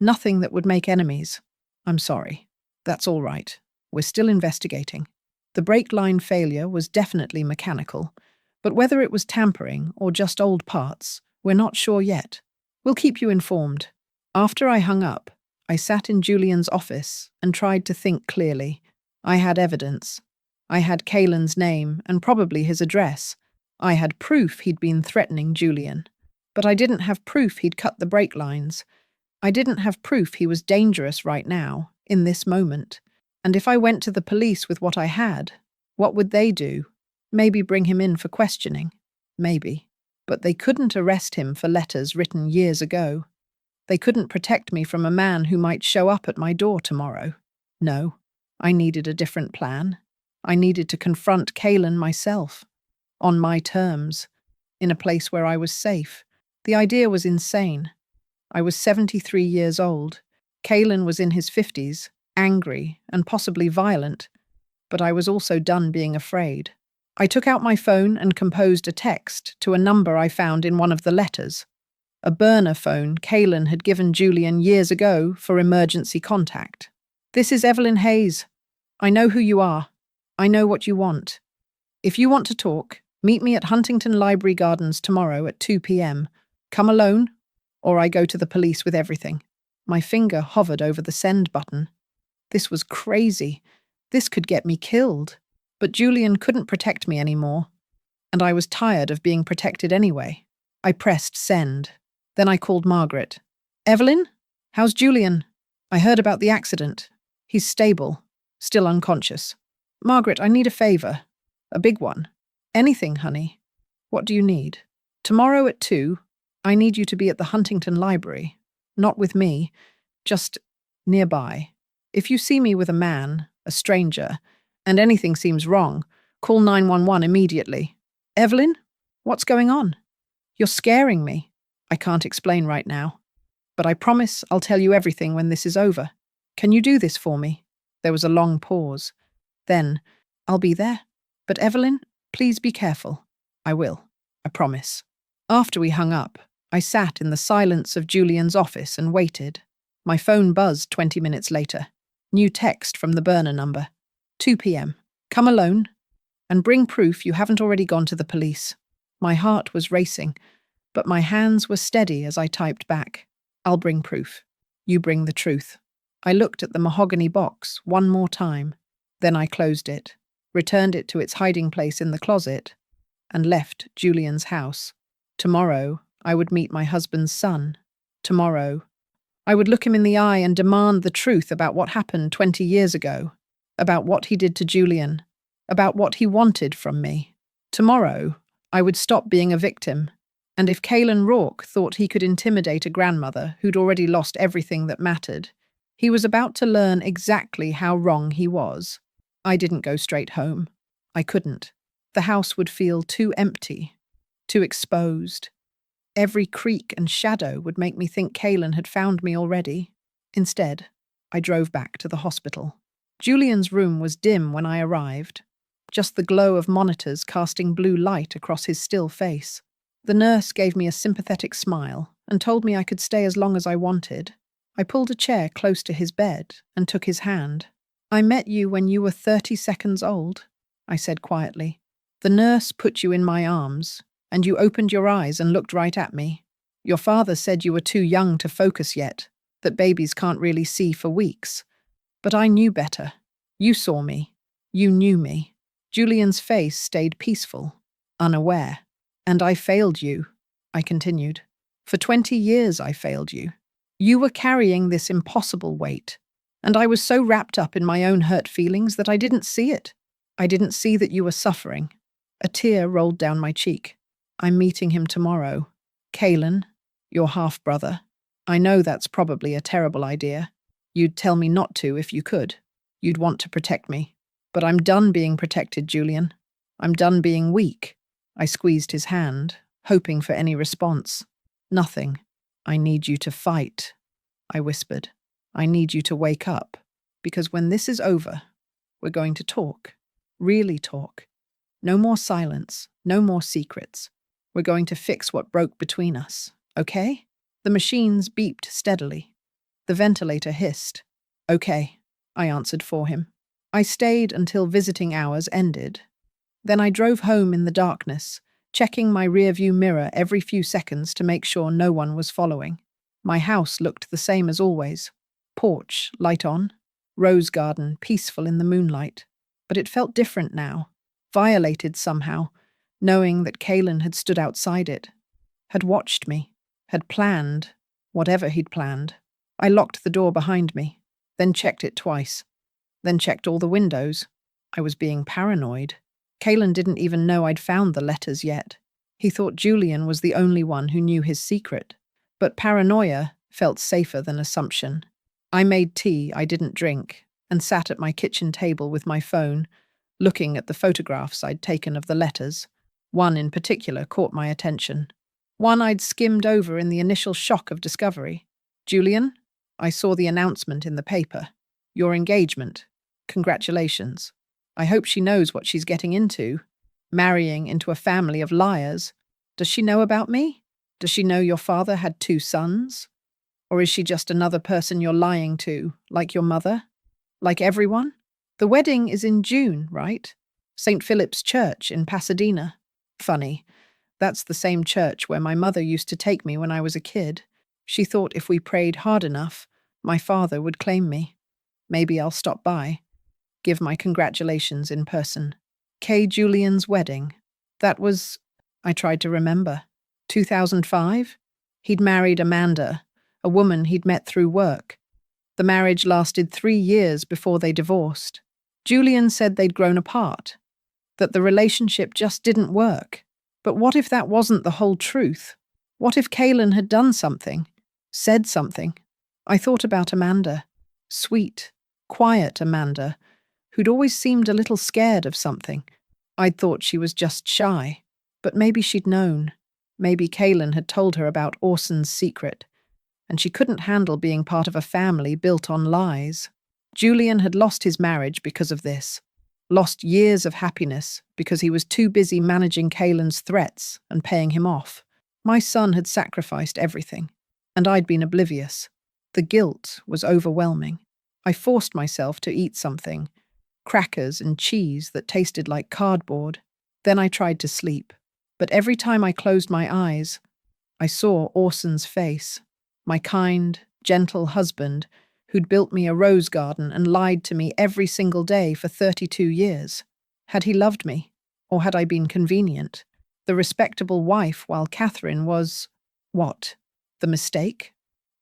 Speaker 1: Nothing that would make enemies. I'm sorry. That's all right. We're still investigating. The brake line failure was definitely mechanical, but whether it was tampering or just old parts, we're not sure yet. We'll keep you informed. After I hung up, I sat in Julian's office and tried to think clearly. I had evidence. I had Kaylin's name and probably his address. I had proof he'd been threatening Julian. But I didn't have proof he'd cut the brake lines. I didn't have proof he was dangerous right now, in this moment. And if I went to the police with what I had, what would they do? Maybe bring him in for questioning. Maybe. But they couldn't arrest him for letters written years ago. They couldn't protect me from a man who might show up at my door tomorrow. No, I needed a different plan. I needed to confront Kaylin myself. On my terms. In a place where I was safe. The idea was insane. I was 73 years old. Kaylin was in his 50s, angry and possibly violent. But I was also done being afraid. I took out my phone and composed a text to a number I found in one of the letters. A burner phone Kaylin had given Julian years ago for emergency contact. This is Evelyn Hayes. I know who you are. I know what you want. If you want to talk, meet me at Huntington Library Gardens tomorrow at 2 p.m. Come alone, or I go to the police with everything. My finger hovered over the send button. This was crazy. This could get me killed. But Julian couldn't protect me anymore. And I was tired of being protected anyway. I pressed send. Then I called Margaret. Evelyn? How's Julian? I heard about the accident. He's stable, still unconscious. Margaret, I need a favor. A big one. Anything, honey. What do you need? Tomorrow at 2, I need you to be at the Huntington Library. Not with me, just nearby. If you see me with a man, a stranger, and anything seems wrong, call 911 immediately. Evelyn? What's going on? You're scaring me. I can't explain right now. But I promise I'll tell you everything when this is over. Can you do this for me? There was a long pause. Then, I'll be there. But Evelyn, please be careful. I will. I promise. After we hung up, I sat in the silence of Julian's office and waited. My phone buzzed 20 minutes later. New text from the burner number. 2 p.m. Come alone. And bring proof you haven't already gone to the police. My heart was racing, but my hands were steady as I typed back. I'll bring proof. You bring the truth. I looked at the mahogany box one more time. Then I closed it, returned it to its hiding place in the closet, and left Julian's house. Tomorrow, I would meet my husband's son. Tomorrow, I would look him in the eye and demand the truth about what happened 20 years ago, about what he did to Julian, about what he wanted from me. Tomorrow, I would stop being a victim, and if Caelan Rourke thought he could intimidate a grandmother who'd already lost everything that mattered, he was about to learn exactly how wrong he was. I didn't go straight home. I couldn't. The house would feel too empty, too exposed. Every creak and shadow would make me think Caelan had found me already. Instead, I drove back to the hospital. Julian's room was dim when I arrived, just the glow of monitors casting blue light across his still face. The nurse gave me a sympathetic smile and told me I could stay as long as I wanted. I pulled a chair close to his bed and took his hand. I met you when you were 30 seconds old, I said quietly. The nurse put you in my arms, and you opened your eyes and looked right at me. Your father said you were too young to focus yet, that babies can't really see for weeks. But I knew better. You saw me. You knew me. Julian's face stayed peaceful, unaware. And I failed you, I continued. For 20 years I failed you. You were carrying this impossible weight, and I was so wrapped up in my own hurt feelings that I didn't see it. I didn't see that you were suffering. A tear rolled down my cheek. I'm meeting him tomorrow. Caelan, your half-brother. I know that's probably a terrible idea. You'd tell me not to if you could. You'd want to protect me. But I'm done being protected, Julian. I'm done being weak. I squeezed his hand, hoping for any response. Nothing. I need you to fight, I whispered. I need you to wake up, because when this is over, we're going to talk. Really talk. No more silence, no more secrets. We're going to fix what broke between us, okay? The machines beeped steadily. The ventilator hissed. Okay, I answered for him. I stayed until visiting hours ended. Then I drove home in the darkness, checking my rearview mirror every few seconds to make sure no one was following. My house looked the same as always. Porch, light on. Rose garden, peaceful in the moonlight. But it felt different now, violated somehow, knowing that Caelan had stood outside it, had watched me, had planned, whatever he'd planned. I locked the door behind me, then checked it twice, then checked all the windows. I was being paranoid. Caelan didn't even know I'd found the letters yet. He thought Julian was the only one who knew his secret. But paranoia felt safer than assumption. I made tea I didn't drink and sat at my kitchen table with my phone, looking at the photographs I'd taken of the letters. One in particular caught my attention. One I'd skimmed over in the initial shock of discovery. Julian, I saw the announcement in the paper. Your engagement. Congratulations. I hope she knows what she's getting into. Marrying into a family of liars. Does she know about me? Does she know your father had 2 sons? Or is she just another person you're lying to, like your mother? Like everyone? The wedding is in June, right? St. Philip's Church in Pasadena. Funny. That's the same church where my mother used to take me when I was a kid. She thought if we prayed hard enough, my father would claim me. Maybe I'll stop by. Give my congratulations in person. Julian's wedding. That was... I tried to remember. 2005? He'd married Amanda, a woman he'd met through work. The marriage lasted 3 years before they divorced. Julian said they'd grown apart, that the relationship just didn't work. But what if that wasn't the whole truth? What if Kaylin had done something, said something? I thought about Amanda, sweet, quiet Amanda, who'd always seemed a little scared of something. I'd thought she was just shy, but maybe she'd known. Maybe Kaylin had told her about Orson's secret, and she couldn't handle being part of a family built on lies. Julian had lost his marriage because of this, lost years of happiness because he was too busy managing Kaylin's threats and paying him off. My son had sacrificed everything, and I'd been oblivious. The guilt was overwhelming. I forced myself to eat something, crackers and cheese that tasted like cardboard. Then I tried to sleep, but every time I closed my eyes, I saw Orson's face, my kind, gentle husband who'd built me a rose garden and lied to me every single day for 32 years. Had he loved me, or had I been convenient? The respectable wife, while Catherine was… what? The mistake?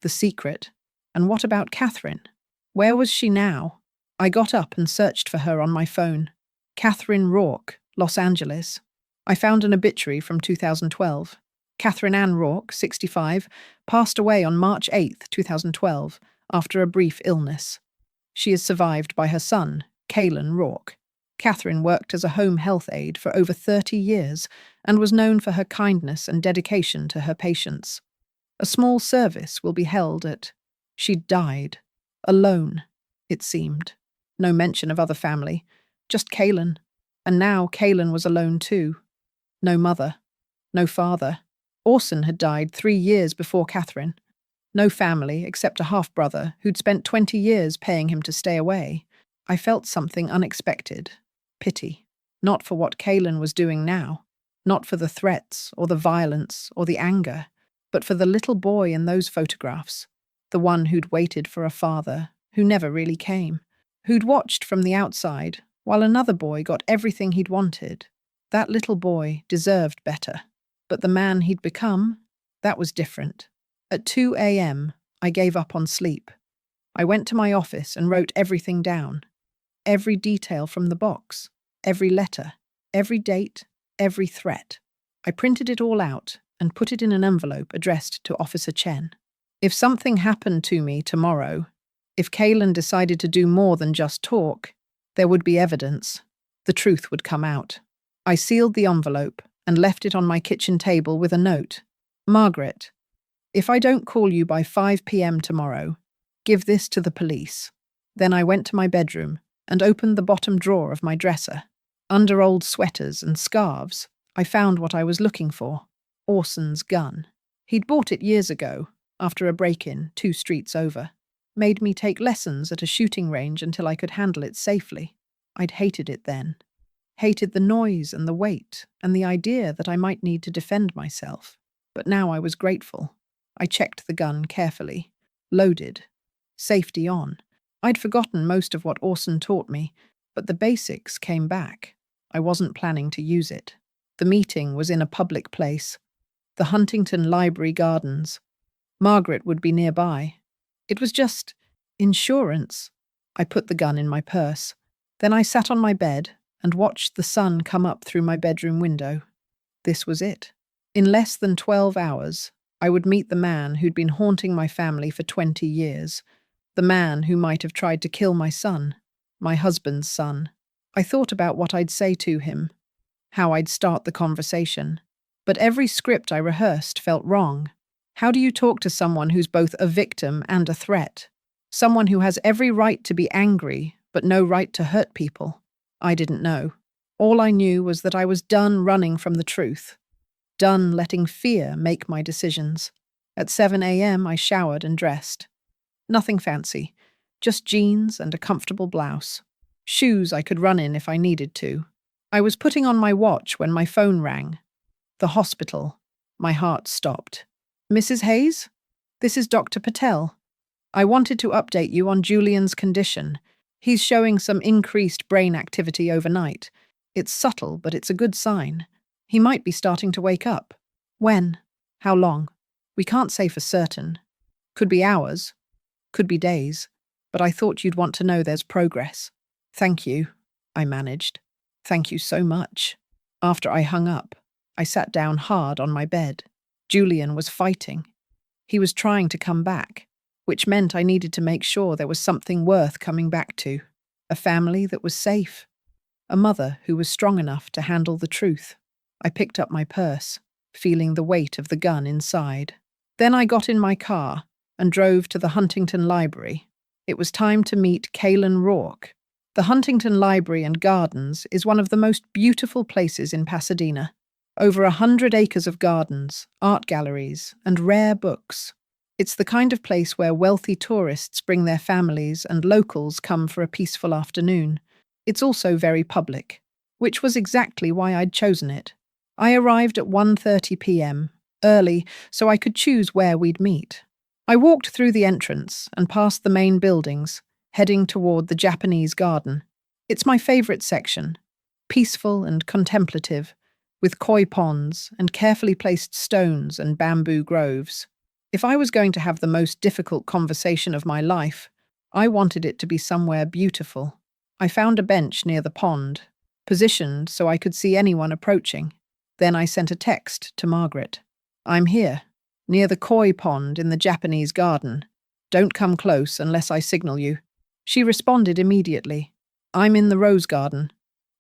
Speaker 1: The secret? And what about Catherine? Where was she now? I got up and searched for her on my phone. Catherine Rourke, Los Angeles. I found an obituary from 2012. Catherine Ann Rourke, 65, passed away on March 8, 2012, after a brief illness. She is survived by her son, Kaylin Rourke. Catherine worked as a home health aide for over 30 years and was known for her kindness and dedication to her patients. A small service will be held at… She died. Alone, it seemed. No mention of other family, just Kaylin. And now Kaylin was alone too. No mother, no father. Orson had died 3 years before Catherine. No family except a half-brother who'd spent 20 years paying him to stay away. I felt something unexpected. Pity. Not for what Kaylin was doing now. Not for the threats or the violence or the anger, but for the little boy in those photographs. The one who'd waited for a father who never really came. Who'd watched from the outside while another boy got everything he'd wanted. That little boy deserved better. But the man he'd become, that was different. At 2 a.m., I gave up on sleep. I went to my office and wrote everything down. Every detail from the box, every letter, every date, every threat. I printed it all out and put it in an envelope addressed to Officer Chen. If something happened to me tomorrow, if Kaylin decided to do more than just talk, there would be evidence. The truth would come out. I sealed the envelope and left it on my kitchen table with a note. Margaret, if I don't call you by 5 p.m. tomorrow, give this to the police. Then I went to my bedroom and opened the bottom drawer of my dresser. Under old sweaters and scarves, I found what I was looking for. Orson's gun. He'd bought it years ago, after a break-in 2 streets over. Made me take lessons at a shooting range until I could handle it safely. I'd hated it then. Hated the noise and the weight and the idea that I might need to defend myself. But now I was grateful. I checked the gun carefully. Loaded. Safety on. I'd forgotten most of what Orson taught me, but the basics came back. I wasn't planning to use it. The meeting was in a public place. The Huntington Library Gardens. Margaret would be nearby. It was just insurance. I put the gun in my purse. Then I sat on my bed and watched the sun come up through my bedroom window. This was it. In less than 12 hours, I would meet the man who'd been haunting my family for 20 years. The man who might have tried to kill my son, my husband's son. I thought about what I'd say to him, how I'd start the conversation. But every script I rehearsed felt wrong. How do you talk to someone who's both a victim and a threat? Someone who has every right to be angry, but no right to hurt people? I didn't know. All I knew was that I was done running from the truth. Done letting fear make my decisions. At 7 a.m. I showered and dressed. Nothing fancy, just jeans and a comfortable blouse. Shoes I could run in if I needed to. I was putting on my watch when my phone rang. The hospital. My heart stopped. Mrs. Hayes? This is Dr. Patel. I wanted to update you on Julian's condition. He's showing some increased brain activity overnight. It's subtle, but it's a good sign. He might be starting to wake up. When? How long? We can't say for certain. Could be hours, could be days, but I thought you'd want to know there's progress. Thank you, I managed. Thank you so much. After I hung up, I sat down hard on my bed. Julian was fighting. He was trying to come back, which meant I needed to make sure there was something worth coming back to. A family that was safe. A mother who was strong enough to handle the truth. I picked up my purse, feeling the weight of the gun inside. Then I got in my car and drove to the Huntington Library. It was time to meet Kaylin Rourke. The Huntington Library and Gardens is one of the most beautiful places in Pasadena. Over 100 acres of gardens, art galleries, and rare books. It's the kind of place where wealthy tourists bring their families and locals come for a peaceful afternoon. It's also very public, which was exactly why I'd chosen it. I arrived at 1:30 p.m., early, so I could choose where we'd meet. I walked through the entrance and past the main buildings, heading toward the Japanese garden. It's my favorite section, peaceful and contemplative, with koi ponds and carefully placed stones and bamboo groves. If I was going to have the most difficult conversation of my life, I wanted it to be somewhere beautiful. I found a bench near the pond, positioned so I could see anyone approaching. Then I sent a text to Margaret. I'm here, near the koi pond in the Japanese garden. Don't come close unless I signal you. She responded immediately. I'm in the rose garden.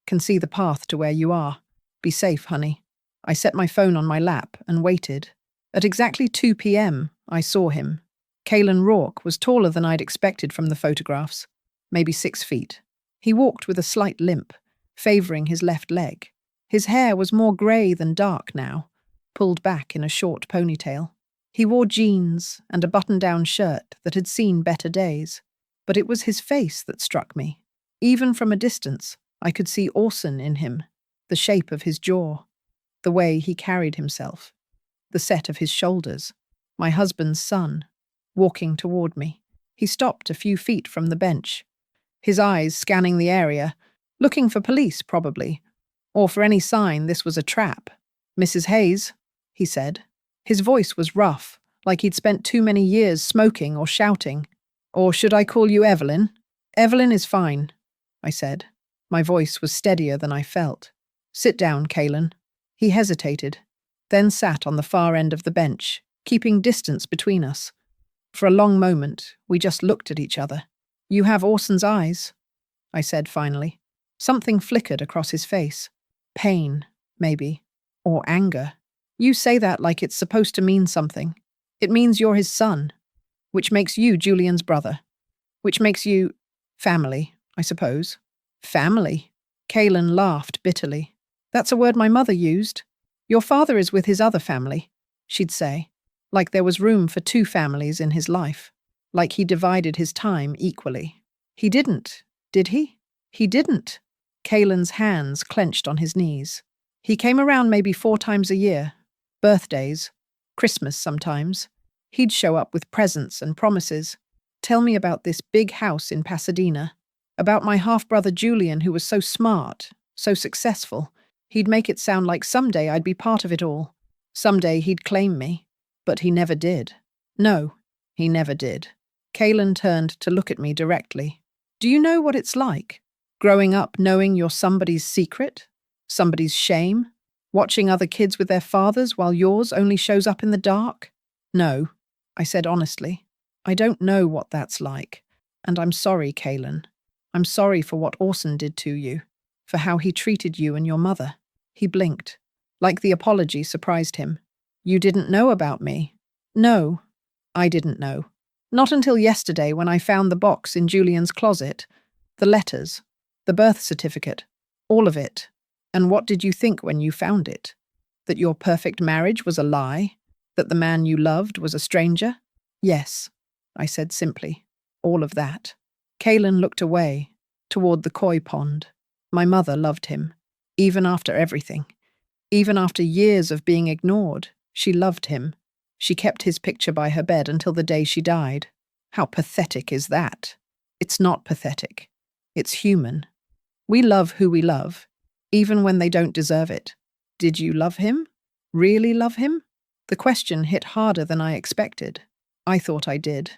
Speaker 1: Can see the path to where you are. Be safe, honey. I set my phone on my lap and waited. At exactly 2 p.m., I saw him. Kaylin Rourke was taller than I'd expected from the photographs, maybe 6 feet. He walked with a slight limp, favoring his left leg. His hair was more grey than dark now, pulled back in a short ponytail. He wore jeans and a button-down shirt that had seen better days. But it was his face that struck me. Even from a distance, I could see Orson in him, the shape of his jaw, the way he carried himself, the set of his shoulders. My husband's son, walking toward me. He stopped a few feet from the bench, his eyes scanning the area, looking for police probably, or for any sign this was a trap. Mrs. Hayes, he said. His voice was rough, like he'd spent too many years smoking or shouting. Or should I call you Evelyn? Evelyn is fine, I said. My voice was steadier than I felt. Sit down, Kaylin. He hesitated, then sat on the far end of the bench, keeping distance between us. For a long moment, we just looked at each other. You have Orson's eyes, I said finally. Something flickered across his face. Pain, maybe. Or anger. You say that like it's supposed to mean something. It means you're his son, which makes you Julian's brother, which makes you family, I suppose. Family? Kaylin laughed bitterly. That's a word my mother used. Your father is with his other family, she'd say, like there was room for 2 families in his life, like he divided his time equally. He didn't, did he? He didn't. Kaylin's hands clenched on his knees. He came around maybe 4 times a year. Birthdays, Christmas sometimes. He'd show up with presents and promises. Tell me about this big house in Pasadena, about my half-brother Julian who was so smart, so successful. He'd make it sound like someday I'd be part of it all. Someday he'd claim me. But he never did. No, he never did. Kaylin turned to look at me directly. Do you know what it's like? Growing up knowing you're somebody's secret? Somebody's shame? Watching other kids with their fathers while yours only shows up in the dark? No, I said honestly. I don't know what that's like. And I'm sorry, Kaylin. I'm sorry for what Orson did to you, for how he treated you and your mother. He blinked, like the apology surprised him. You didn't know about me? No, I didn't know. Not until yesterday when I found the box in Julian's closet. The letters, the birth certificate, all of it. And what did you think when you found it? That your perfect marriage was a lie? That the man you loved was a stranger? Yes, I said simply. All of that. Kaylin looked away, toward the koi pond. My mother loved him, even after everything. Even after years of being ignored, she loved him. She kept his picture by her bed until the day she died. How pathetic is that? It's not pathetic. It's human. We love who we love, even when they don't deserve it. Did you love him? Really love him? The question hit harder than I expected. I thought I did.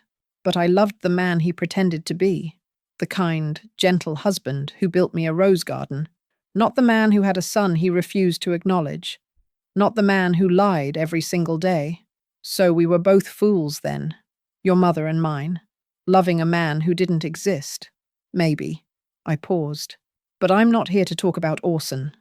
Speaker 1: But I loved the man he pretended to be. The kind, gentle husband who built me a rose garden. Not the man who had a son he refused to acknowledge. Not the man who lied every single day. So we were both fools then. Your mother and mine. Loving a man who didn't exist. Maybe. I paused. But I'm not here to talk about Orson.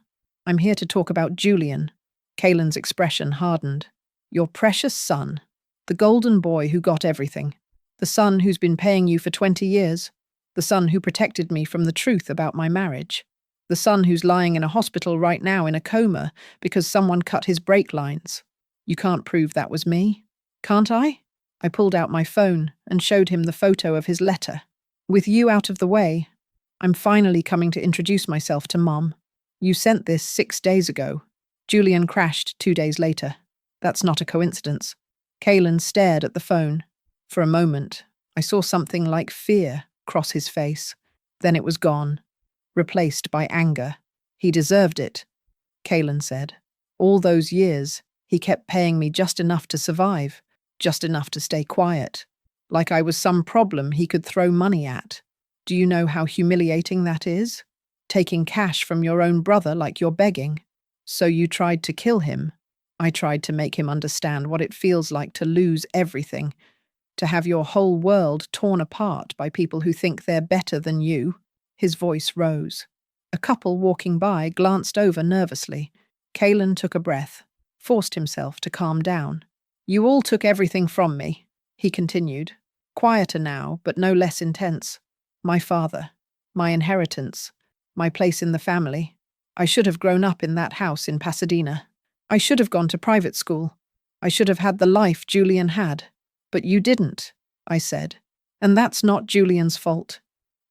Speaker 1: I'm here to talk about Julian. Kaelin's expression hardened. Your precious son. The golden boy who got everything. The son who's been paying you for 20 years. The son who protected me from the truth about my marriage. The son who's lying in a hospital right now in a coma because someone cut his brake lines. You can't prove that was me, can't I? I pulled out my phone and showed him the photo of his letter. With you out of the way, I'm finally coming to introduce myself to Mom. You sent this 6 days ago. Julian crashed 2 days later. That's not a coincidence. Kaelin stared at the phone. For a moment, I saw something like fear cross his face. Then it was gone, replaced by anger. He deserved it, Kaelin said. All those years, he kept paying me just enough to survive, just enough to stay quiet, like I was some problem he could throw money at. Do you know how humiliating that is? Taking cash from your own brother like you're begging. So you tried to kill him. I tried to make him understand what it feels like to lose everything, to have your whole world torn apart by people who think they're better than you. His voice rose. A couple walking by glanced over nervously. Kaelin took a breath, forced himself to calm down. You all took everything from me, he continued, quieter now, but no less intense. My father, my inheritance, my place in the family. I should have grown up in that house in Pasadena. I should have gone to private school. I should have had the life Julian had. But you didn't, I said. And that's not Julian's fault.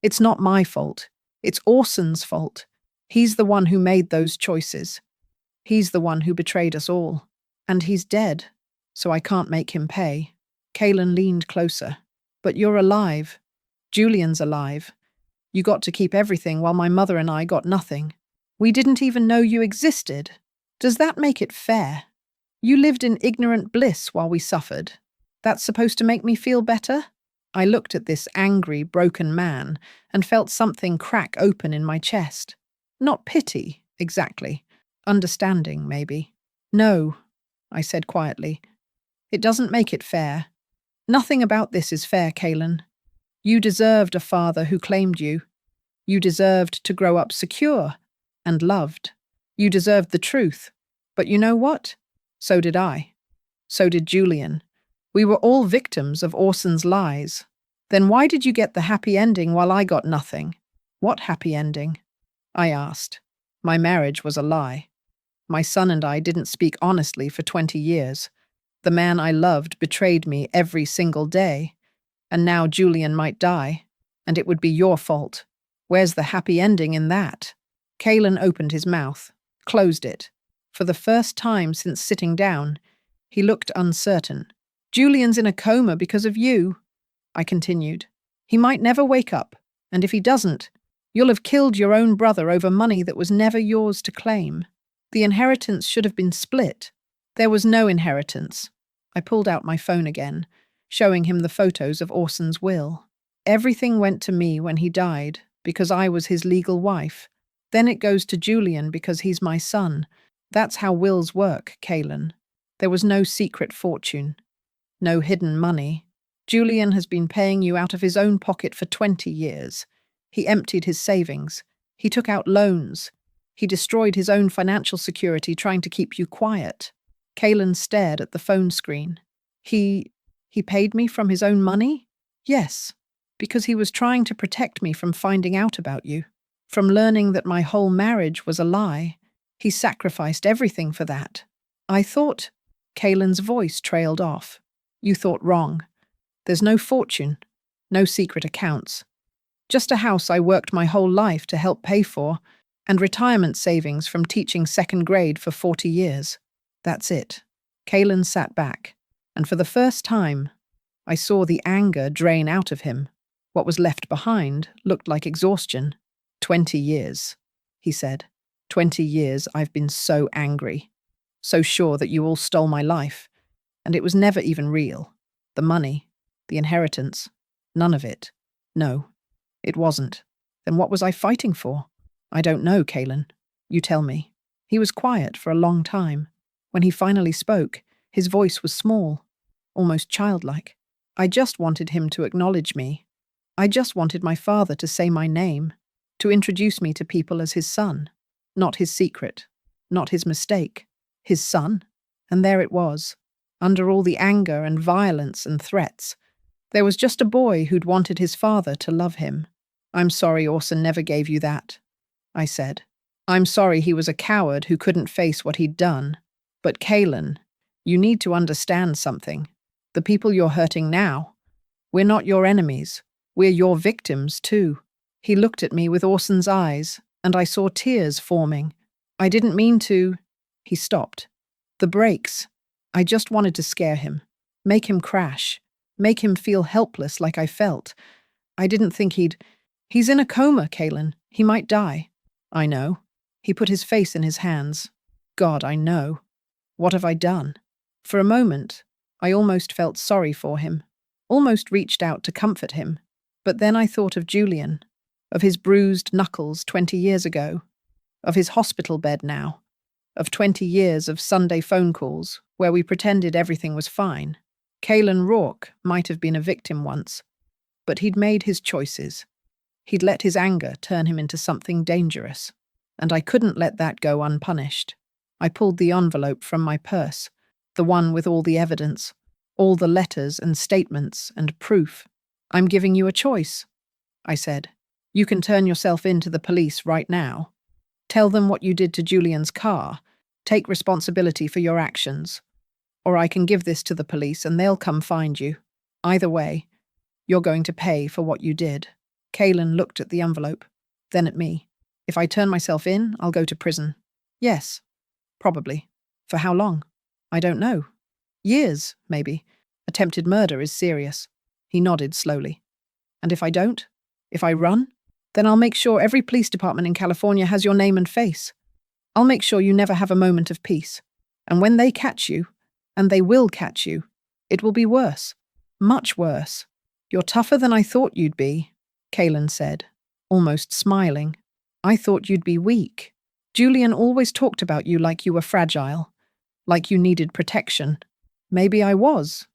Speaker 1: It's not my fault. It's Orson's fault. He's the one who made those choices. He's the one who betrayed us all. And he's dead, so I can't make him pay. Kaelin leaned closer. But you're alive. Julian's alive. You got to keep everything while my mother and I got nothing. We didn't even know you existed. Does that make it fair? You lived in ignorant bliss while we suffered. That's supposed to make me feel better? I looked at this angry, broken man and felt something crack open in my chest. Not pity, exactly. Understanding, maybe. No, I said quietly. It doesn't make it fair. Nothing about this is fair, Kaelin. You deserved a father who claimed you. You deserved to grow up secure and loved. You deserved the truth. But you know what? So did I. So did Julian. We were all victims of Orson's lies. Then why did you get the happy ending while I got nothing? What happy ending? I asked. My marriage was a lie. My son and I didn't speak honestly for 20 years. The man I loved betrayed me every single day. And now Julian might die, and it would be your fault. Where's the happy ending in that? Kaelin opened his mouth, closed it. For the first time since sitting down, he looked uncertain. Julian's in a coma because of you, I continued. He might never wake up, and if he doesn't, you'll have killed your own brother over money that was never yours to claim. The inheritance should have been split. There was no inheritance. I pulled out my phone again, showing him the photos of Orson's will. Everything went to me when he died, because I was his legal wife. Then it goes to Julian because he's my son. That's how wills work, Kaelin. There was no secret fortune. No hidden money. Julian has been paying you out of his own pocket for 20 years. He emptied his savings. He took out loans. He destroyed his own financial security trying to keep you quiet. Kaelin stared at the phone screen. He paid me from his own money? Yes, because he was trying to protect me from finding out about you, from learning that my whole marriage was a lie. He sacrificed everything for that. I thought... Kaelin's voice trailed off. You thought wrong. There's no fortune, no secret accounts. Just a house I worked my whole life to help pay for, and retirement savings from teaching second grade for 40 years. That's it. Kaelin sat back, and for the first time, I saw the anger drain out of him. What was left behind looked like exhaustion. 20 years, he said. 20 years I've been so angry. So sure that you all stole my life. And it was never even real. The money, the inheritance, none of it. No, it wasn't. Then what was I fighting for? I don't know, Kaylin. You tell me. He was quiet for a long time. When he finally spoke, his voice was small, almost childlike. I just wanted him to acknowledge me. I just wanted my father to say my name, to introduce me to people as his son. Not his secret, not his mistake, his son. And there it was, under all the anger and violence and threats. There was just a boy who'd wanted his father to love him. I'm sorry Orson never gave you that, I said. I'm sorry he was a coward who couldn't face what he'd done. But Kaylin, you need to understand something. The people you're hurting now, we're not your enemies. We're your victims, too. He looked at me with Orson's eyes, and I saw tears forming. I didn't mean to. He stopped. The brakes. I just wanted to scare him, make him crash, make him feel helpless like I felt. I didn't think He's in a coma, Kaylin. He might die. I know. He put his face in his hands. God, I know. What have I done? For a moment, I almost felt sorry for him, almost reached out to comfort him. But then I thought of Julian, of his bruised knuckles 20 years ago, of his hospital bed now, of 20 years of Sunday phone calls where we pretended everything was fine. Kaylin Rourke might have been a victim once, but he'd made his choices. He'd let his anger turn him into something dangerous, and I couldn't let that go unpunished. I pulled the envelope from my purse, the one with all the evidence, all the letters and statements and proof. I'm giving you a choice, I said. You can turn yourself in to the police right now. Tell them what you did to Julian's car. Take responsibility for your actions. Or I can give this to the police and they'll come find you. Either way, you're going to pay for what you did. Kaylin looked at the envelope, then at me. If I turn myself in, I'll go to prison. Yes, probably. For how long? I don't know. Years, maybe. Attempted murder is serious. He nodded slowly. And if I don't? If I run? Then I'll make sure every police department in California has your name and face. I'll make sure you never have a moment of peace. And when they catch you, and they will catch you, it will be worse. Much worse. You're tougher than I thought you'd be, Kaylin said, almost smiling. I thought you'd be weak. Julian always talked about you like you were fragile, like you needed protection. Maybe I was,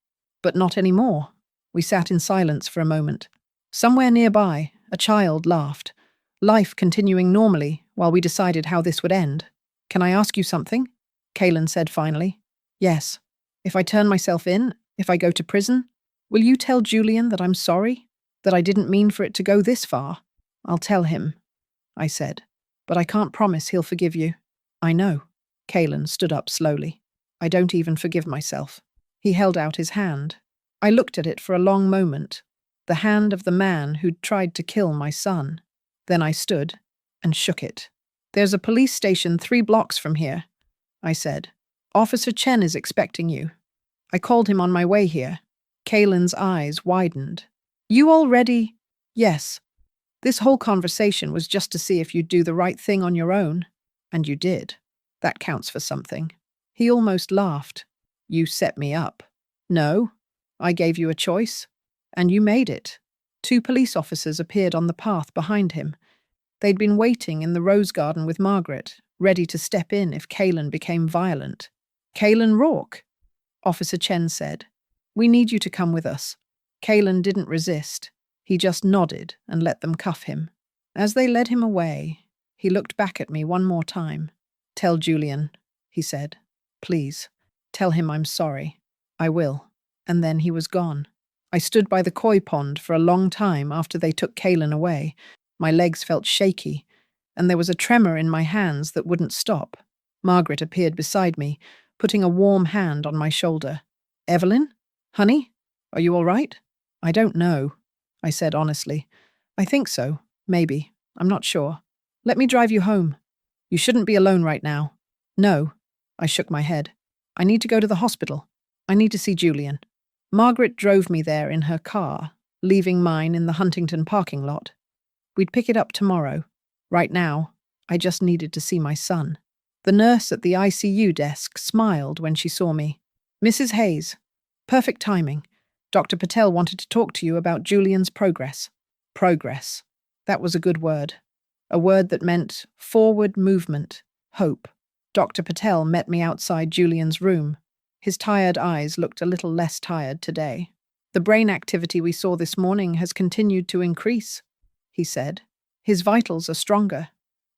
Speaker 1: but not anymore. We sat in silence for a moment. Somewhere nearby, a child laughed, life continuing normally while we decided how this would end. Can I ask you something? Kaylin said finally. Yes. If I turn myself in, if I go to prison, will you tell Julian that I'm sorry? That I didn't mean for it to go this far? I'll tell him, I said. But I can't promise he'll forgive you. I know. Kaylin stood up slowly. I don't even forgive myself. He held out his hand. I looked at it for a long moment, the hand of the man who'd tried to kill my son. Then I stood and shook it. There's a police station 3 blocks from here, I said. Officer Chen is expecting you. I called him on my way here. Kaylin's eyes widened. You already? Yes. This whole conversation was just to see if you'd do the right thing on your own. And you did. That counts for something. He almost laughed. You set me up. No, I gave you a choice. And you made it. 2 police officers appeared on the path behind him. They'd been waiting in the rose garden with Margaret, ready to step in if Kaylin became violent. Kaylin Rourke, Officer Chen said. We need you to come with us. Kaylin didn't resist. He just nodded and let them cuff him. As they led him away, he looked back at me one more time. Tell Julian, he said. Please, tell him I'm sorry. I will. And then he was gone. I stood by the koi pond for a long time after they took Kaylin away. My legs felt shaky, and there was a tremor in my hands that wouldn't stop. Margaret appeared beside me, putting a warm hand on my shoulder. Evelyn? Honey? Are you all right? I don't know, I said honestly. I think so. Maybe. I'm not sure. Let me drive you home. You shouldn't be alone right now. No. I shook my head. I need to go to the hospital. I need to see Julian. Margaret drove me there in her car, leaving mine in the Huntington parking lot. We'd pick it up tomorrow. Right now, I just needed to see my son. The nurse at the ICU desk smiled when she saw me. Mrs. Hayes, Perfect timing. Dr. Patel wanted to talk to you about Julian's progress. Progress. That was a good word. A word that meant forward movement, hope. Dr. Patel met me outside Julian's room. His tired eyes looked a little less tired today. The brain activity we saw this morning has continued to increase, he said. His vitals are stronger.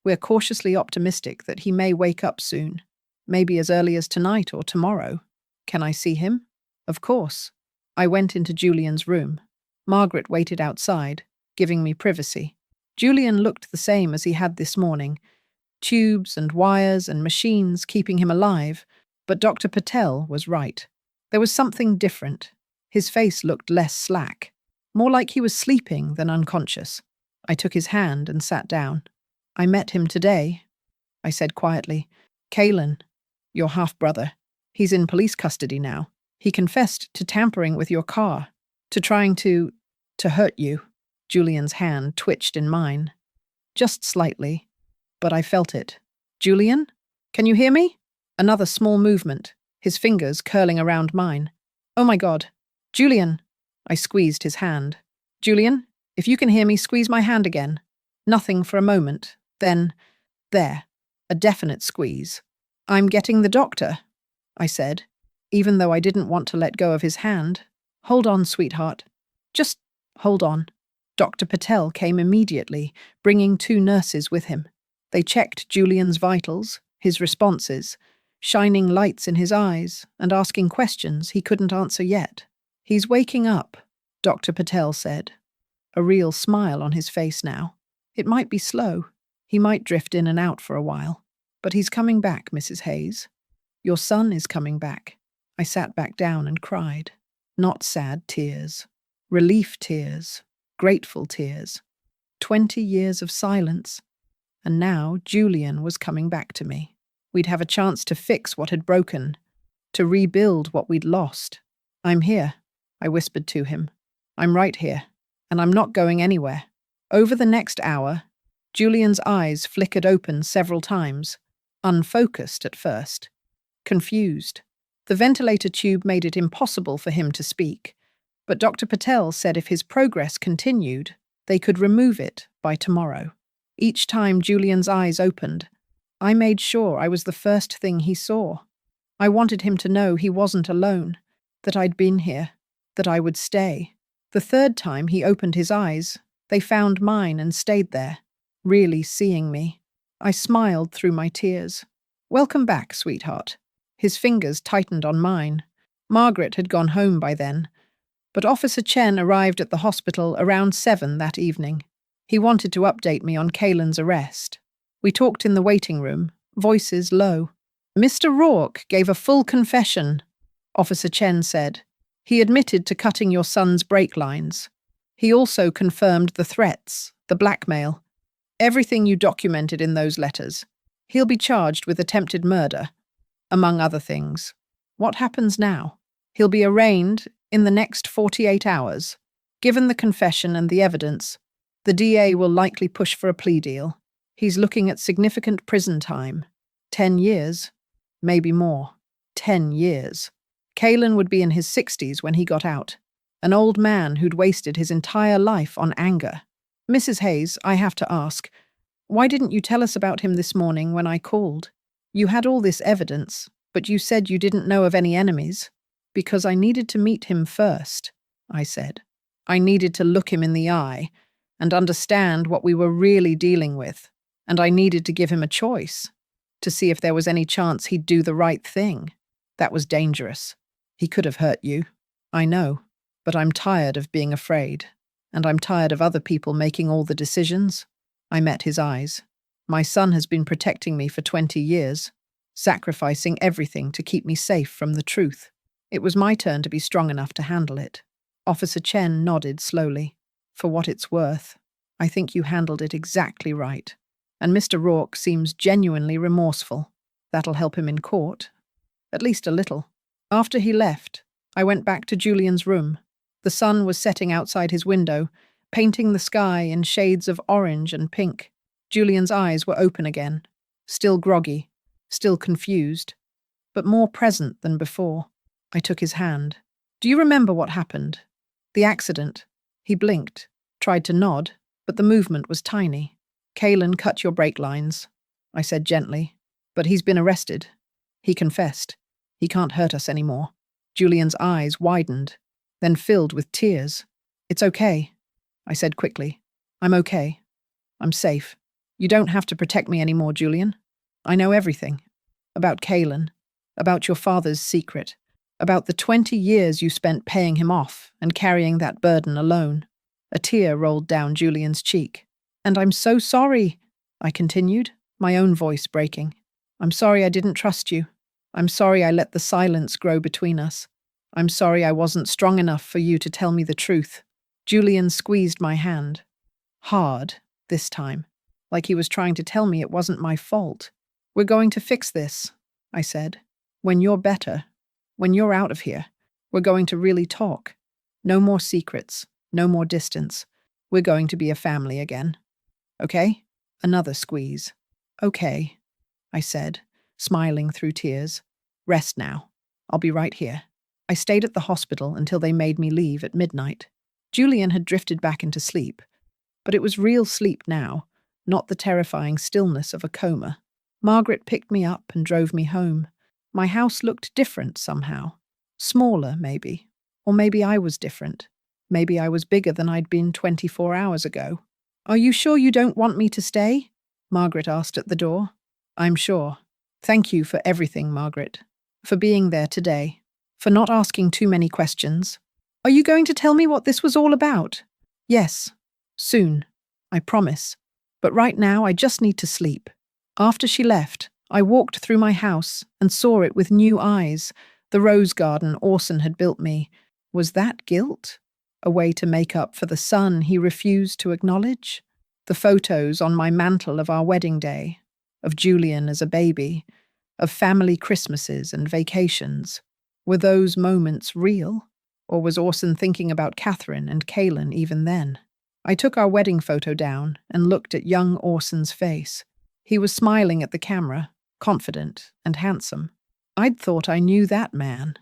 Speaker 1: We're cautiously optimistic that he may wake up soon, maybe as early as tonight or tomorrow. Can I see him? Of course. I went into Julian's room. Margaret waited outside, giving me privacy. Julian looked the same as he had this morning, tubes and wires and machines keeping him alive, but Dr. Patel was right. There was something different. His face looked less slack, more like he was sleeping than unconscious. I took his hand and sat down. I met him today, I said quietly. Kalen, your half-brother. He's in police custody now. He confessed to tampering with your car, to trying to hurt you. Julian's hand twitched in mine. Just slightly, but I felt it. Julian? Can you hear me? Another small movement, his fingers curling around mine. Oh my God. Julian! I squeezed his hand. Julian, if you can hear me, squeeze my hand again. Nothing for a moment. Then, there, a definite squeeze. I'm getting the doctor, I said, even though I didn't want to let go of his hand. Hold on, sweetheart. Just hold on. Dr. Patel came immediately, bringing 2 nurses with him. They checked Julian's vitals, his responses, shining lights in his eyes and asking questions he couldn't answer yet. He's waking up, Dr. Patel said, a real smile on his face now. It might be slow. He might drift in and out for a while. But he's coming back, Mrs. Hayes. Your son is coming back. I sat back down and cried. Not sad tears. Relief tears. Grateful tears. 20 years of silence. And now Julian was coming back to me. We'd have a chance to fix what had broken, to rebuild what we'd lost. I'm here, I whispered to him. I'm right here, and I'm not going anywhere. Over the next hour, Julian's eyes flickered open several times, unfocused at first, confused. The ventilator tube made it impossible for him to speak, but Dr. Patel said if his progress continued, they could remove it by tomorrow. Each time Julian's eyes opened, I made sure I was the first thing he saw. I wanted him to know he wasn't alone, that I'd been here, that I would stay. The third time he opened his eyes, they found mine and stayed there, really seeing me. I smiled through my tears. Welcome back, sweetheart. His fingers tightened on mine. Margaret had gone home by then, but Officer Chen arrived at the hospital around 7 that evening. He wanted to update me on Kalen's arrest. We talked in the waiting room, voices low. Mr. Rourke gave a full confession, Officer Chen said. He admitted to cutting your son's brake lines. He also confirmed the threats, the blackmail, everything you documented in those letters. He'll be charged with attempted murder, among other things. What happens now? He'll be arraigned in the next 48 hours. Given the confession and the evidence, the DA will likely push for a plea deal. He's looking at significant prison time. 10 years, maybe more. 10 years. Kalen would be in his 60s when he got out. An old man who'd wasted his entire life on anger. Mrs. Hayes, I have to ask, why didn't you tell us about him this morning when I called? You had all this evidence, but you said you didn't know of any enemies. Because I needed to meet him first, I said. I needed to look him in the eye and understand what we were really dealing with. And I needed to give him a choice, to see if there was any chance he'd do the right thing. That was dangerous. He could have hurt you. I know, but I'm tired of being afraid, and I'm tired of other people making all the decisions. I met his eyes. My son has been protecting me for 20 years, sacrificing everything to keep me safe from the truth. It was my turn to be strong enough to handle it. Officer Chen nodded slowly. For what it's worth, I think you handled it exactly right. And Mr. Rourke seems genuinely remorseful. That'll help him in court. At least a little. After he left, I went back to Julian's room. The sun was setting outside his window, painting the sky in shades of orange and pink. Julian's eyes were open again, still groggy, still confused, but more present than before. I took his hand. Do you remember what happened? The accident. He blinked, tried to nod, but the movement was tiny. Kalen cut your brake lines, I said gently. But he's been arrested. He confessed. He can't hurt us anymore. Julian's eyes widened, then filled with tears. It's okay, I said quickly. I'm okay. I'm safe. You don't have to protect me anymore, Julian. I know everything. About Kalen. About your father's secret. About the 20 years you spent paying him off and carrying that burden alone. A tear rolled down Julian's cheek. And I'm so sorry, I continued, my own voice breaking. I'm sorry I didn't trust you. I'm sorry I let the silence grow between us. I'm sorry I wasn't strong enough for you to tell me the truth. Julian squeezed my hand. Hard, this time, like he was trying to tell me it wasn't my fault. We're going to fix this, I said. When you're better, when you're out of here, we're going to really talk. No more secrets, no more distance. We're going to be a family again. Okay? Another squeeze. Okay, I said, smiling through tears. Rest now. I'll be right here. I stayed at the hospital until they made me leave at midnight. Julian had drifted back into sleep, but it was real sleep now, not the terrifying stillness of a coma. Margaret picked me up and drove me home. My house looked different somehow. Smaller, maybe. Or maybe I was different. Maybe I was bigger than I'd been 24 hours ago. Are you sure you don't want me to stay? Margaret asked at the door. I'm sure. Thank you for everything, Margaret. For being there today. For not asking too many questions. Are you going to tell me what this was all about? Yes. Soon. I promise. But right now I just need to sleep. After she left, I walked through my house and saw it with new eyes. The rose garden Orson had built me. Was that guilt? A way to make up for the son he refused to acknowledge? The photos on my mantle of our wedding day, of Julian as a baby, of family Christmases and vacations. Were those moments real? Or was Orson thinking about Catherine and Kalen even then? I took our wedding photo down and looked at young Orson's face. He was smiling at the camera, confident and handsome. I'd thought I knew that man,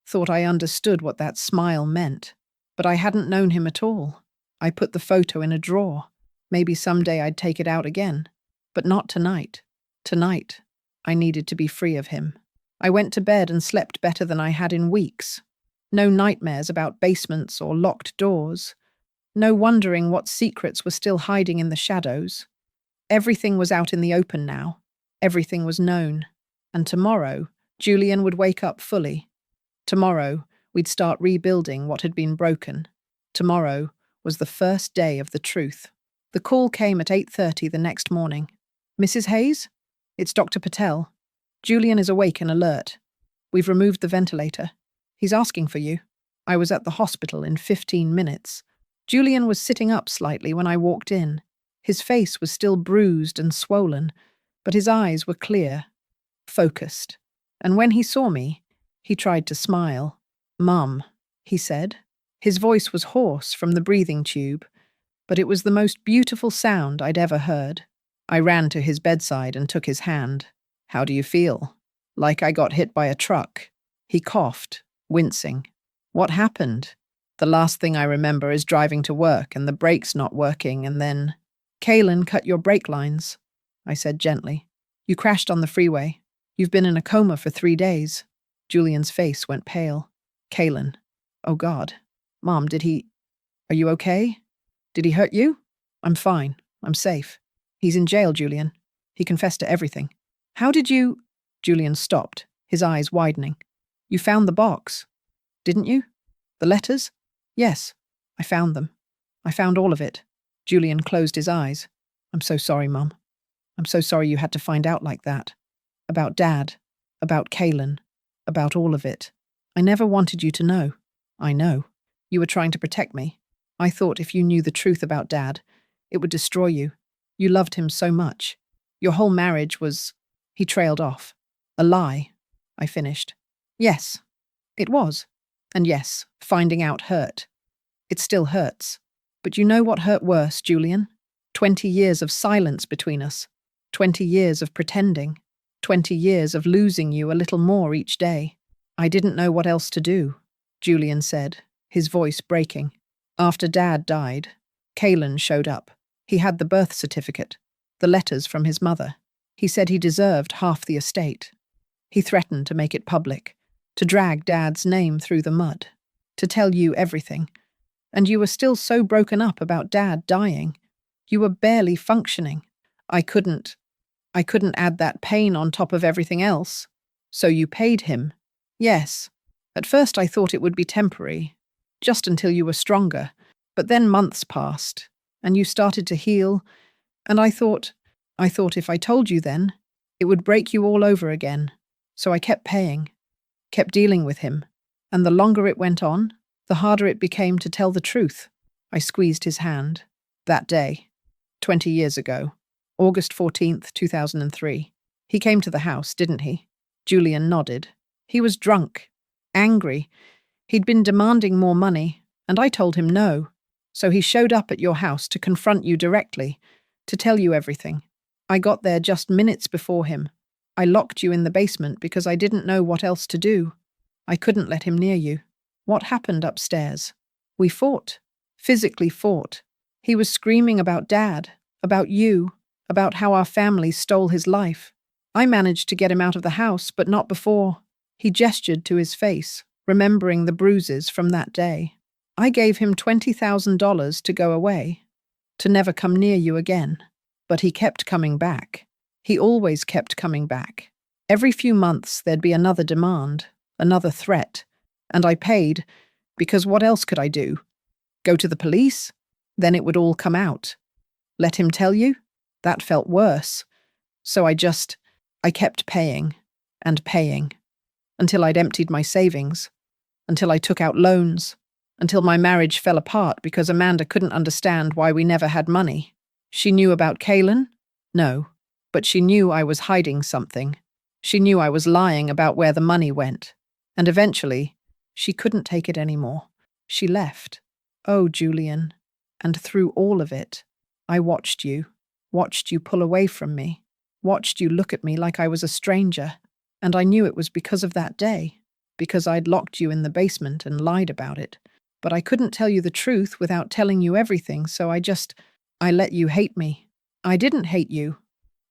Speaker 1: thought I understood what that smile meant, but I hadn't known him at all. I put the photo in a drawer. Maybe someday I'd take it out again, but not tonight. Tonight, I needed to be free of him. I went to bed and slept better than I had in weeks. No nightmares about basements or locked doors. No wondering what secrets were still hiding in the shadows. Everything was out in the open now. Everything was known. And tomorrow, Julian would wake up fully. Tomorrow, we'd start rebuilding what had been broken. Tomorrow was the first day of the truth. The call came at 8:30 the next morning. Mrs. Hayes? It's Dr. Patel. Julian is awake and alert. We've removed the ventilator. He's asking for you. I was at the hospital in 15 minutes. Julian was sitting up slightly when I walked in. His face was still bruised and swollen, but his eyes were clear, focused. And when he saw me, he tried to smile. Mum, he said. His voice was hoarse from the breathing tube, but it was the most beautiful sound I'd ever heard. I ran to his bedside and took his hand. How do you feel? Like I got hit by a truck. He coughed, wincing. What happened? The last thing I remember is driving to work and the brakes not working and then... Kalen cut your brake lines, I said gently. You crashed on the freeway. You've been in a coma for 3 days. Julian's face went pale. Kalen. Oh God. Mom, Are you okay? Did he hurt you? I'm fine. I'm safe. He's in jail, Julian. He confessed to everything. How did you... Julian stopped, his eyes widening. You found the box, didn't you? The letters? Yes, I found them. I found all of it. Julian closed his eyes. I'm so sorry, Mum. I'm so sorry you had to find out like that. About Dad, about Kalen, about all of it. I never wanted you to know. I know. You were trying to protect me. I thought if you knew the truth about Dad, it would destroy you. You loved him so much. Your whole marriage was... He trailed off. A lie, I finished. Yes, it was. And yes, finding out hurt. It still hurts. But you know what hurt worse, Julian? 20 years of silence between us. 20 years of pretending. 20 years of losing you a little more each day. I didn't know what else to do. Julian said, his voice breaking. After Dad died, Kalen showed up. He had the birth certificate, the letters from his mother. He said he deserved half the estate. He threatened to make it public, to drag Dad's name through the mud, to tell you everything. And you were still so broken up about Dad dying. You were barely functioning. I couldn't add that pain on top of everything else. So you paid him. Yes. At first I thought it would be temporary, just until you were stronger. But then months passed, and you started to heal, and I thought if I told you then, it would break you all over again. So I kept paying, kept dealing with him, and the longer it went on, the harder it became to tell the truth. I squeezed his hand. That day, 20 years ago, August 14th, 2003. He came to the house, didn't he? Julian nodded. He was drunk, angry. He'd been demanding more money, and I told him no. So he showed up at your house to confront you directly, to tell you everything. I got there just minutes before him. I locked you in the basement because I didn't know what else to do. I couldn't let him near you. What happened upstairs? We fought. Physically fought. He was screaming about Dad, about you, about how our family stole his life. I managed to get him out of the house, but not before. He gestured to his face, remembering the bruises from that day. I gave him $20,000 to go away, to never come near you again. But he kept coming back. He always kept coming back. Every few months there'd be another demand, another threat. And I paid, because what else could I do? Go to the police? Then it would all come out. Let him tell you? That felt worse. So I kept paying and paying, until I'd emptied my savings, until I took out loans, until my marriage fell apart because Amanda couldn't understand why we never had money. She knew about Kalen? No, but she knew I was hiding something. She knew I was lying about where the money went. And eventually, she couldn't take it anymore. She left. Oh, Julian. And through all of it, I watched you pull away from me, watched you look at me like I was a stranger. And I knew it was because of that day, because I'd locked you in the basement and lied about it. But I couldn't tell you the truth without telling you everything, so I let you hate me. I didn't hate you,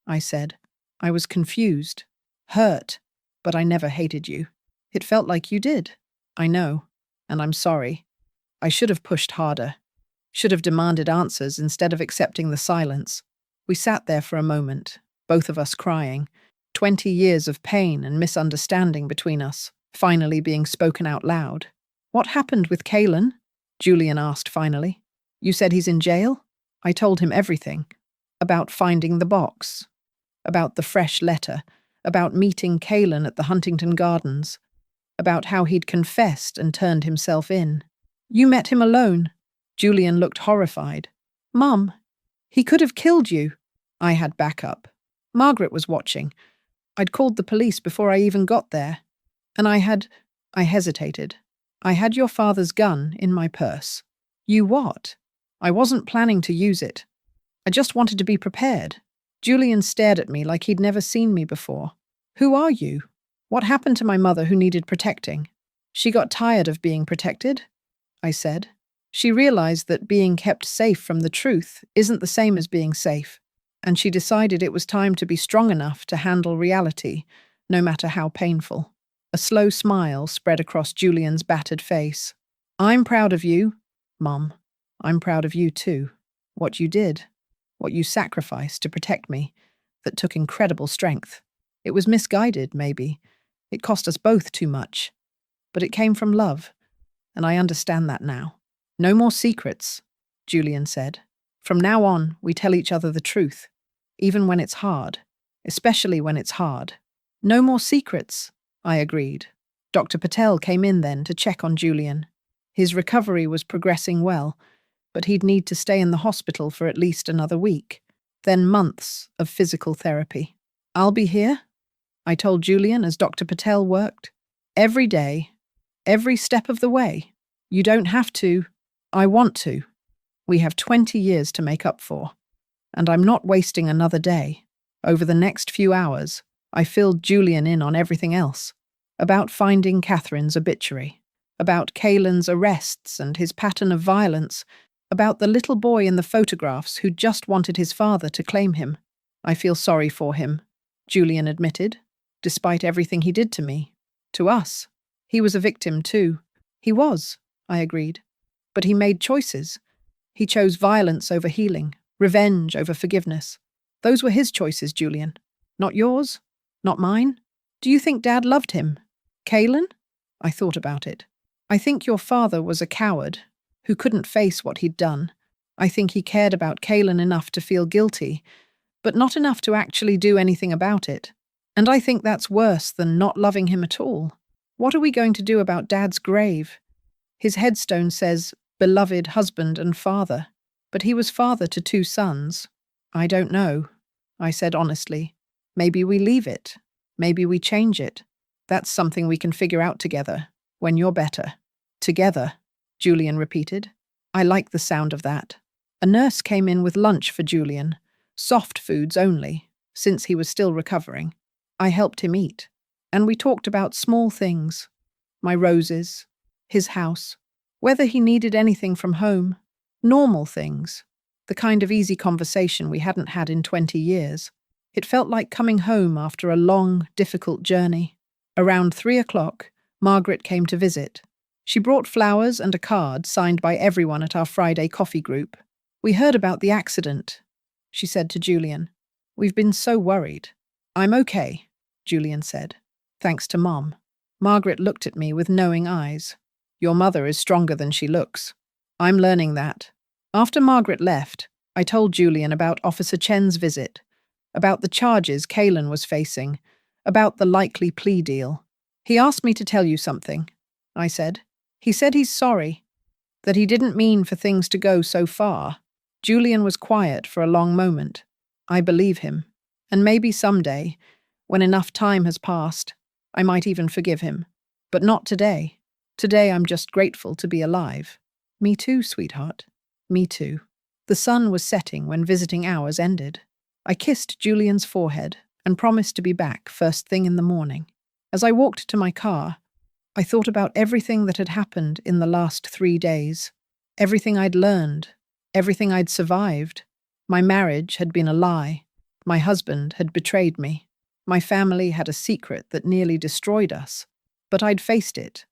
Speaker 1: I said. I was confused, hurt, but I never hated you. It felt like you did. I know, and I'm sorry. I should have pushed harder, should have demanded answers instead of accepting the silence. We sat there for a moment, both of us crying, 20 years of pain and misunderstanding between us, finally being spoken out loud. What happened with Kalen? Julian asked finally. You said he's in jail? I told him everything. About finding the box. About the fresh letter. About meeting Kalen at the Huntington Gardens. About how he'd confessed and turned himself in. You met him alone. Julian looked horrified. Mum, he could have killed you. I had backup. Margaret was watching. I'd called the police before I even got there. And I hesitated. I had your father's gun in my purse. You what? I wasn't planning to use it. I just wanted to be prepared. Julian stared at me like he'd never seen me before. Who are you? What happened to my mother who needed protecting? She got tired of being protected, I said. She realized that being kept safe from the truth isn't the same as being safe, and she decided it was time to be strong enough to handle reality, no matter how painful. A slow smile spread across Julian's battered face. I'm proud of you, Mum. I'm proud of you too. What you did, what you sacrificed to protect me, that took incredible strength. It was misguided, maybe. It cost us both too much. But it came from love, and I understand that now. No more secrets, Julian said. From now on, we tell each other the truth, even when it's hard, especially when it's hard. No more secrets, I agreed. Dr. Patel came in then to check on Julian. His recovery was progressing well, but he'd need to stay in the hospital for at least another week, then months of physical therapy. I'll be here, I told Julian as Dr. Patel worked. Every day, every step of the way. You don't have to. I want to. We have 20 years to make up for. And I'm not wasting another day. Over the next few hours, I filled Julian in on everything else. About finding Catherine's obituary. about Kaylan's arrests and his pattern of violence, about the little boy in the photographs who just wanted his father to claim him. I feel sorry for him, Julian admitted, despite everything he did to me. To us. He was a victim too. He was, I agreed. But he made choices. He chose violence over healing, revenge over forgiveness. Those were his choices, Julian. Not yours? Not mine? Do you think Dad loved him? Kaylan? I thought about it. I think your father was a coward who couldn't face what he'd done. I think he cared about Kaylan enough to feel guilty, but not enough to actually do anything about it. And I think that's worse than not loving him at all. What are we going to do about Dad's grave? His headstone says, beloved husband and father, but he was father to 2 sons. I don't know, I said honestly. Maybe we leave it. Maybe we change it. That's something we can figure out together, when you're better. Together, Julian repeated. I like the sound of that. A nurse came in with lunch for Julian, soft foods only, since he was still recovering. I helped him eat, and we talked about small things. My roses, his house, whether he needed anything from home, normal things, the kind of easy conversation we hadn't had in 20 years. It felt like coming home after a long, difficult journey. Around 3 o'clock, Margaret came to visit. She brought flowers and a card signed by everyone at our Friday coffee group. We heard about the accident, she said to Julian. We've been so worried. I'm okay, Julian said. Thanks to Mom. Margaret looked at me with knowing eyes. Your mother is stronger than she looks. I'm learning that. After Margaret left, I told Julian about Officer Chen's visit, about the charges Kaylan was facing, about the likely plea deal. He asked me to tell you something, I said. He said he's sorry, that he didn't mean for things to go so far. Julian was quiet for a long moment. I believe him, and maybe someday, when enough time has passed, I might even forgive him. But not today. Today I'm just grateful to be alive. Me too, sweetheart. Me too. The sun was setting when visiting hours ended. I kissed Julian's forehead and promised to be back first thing in the morning. As I walked to my car, I thought about everything that had happened in the last 3 days. Everything I'd learned, everything I'd survived. My marriage had been a lie. My husband had betrayed me. My family had a secret that nearly destroyed us. But I'd faced it.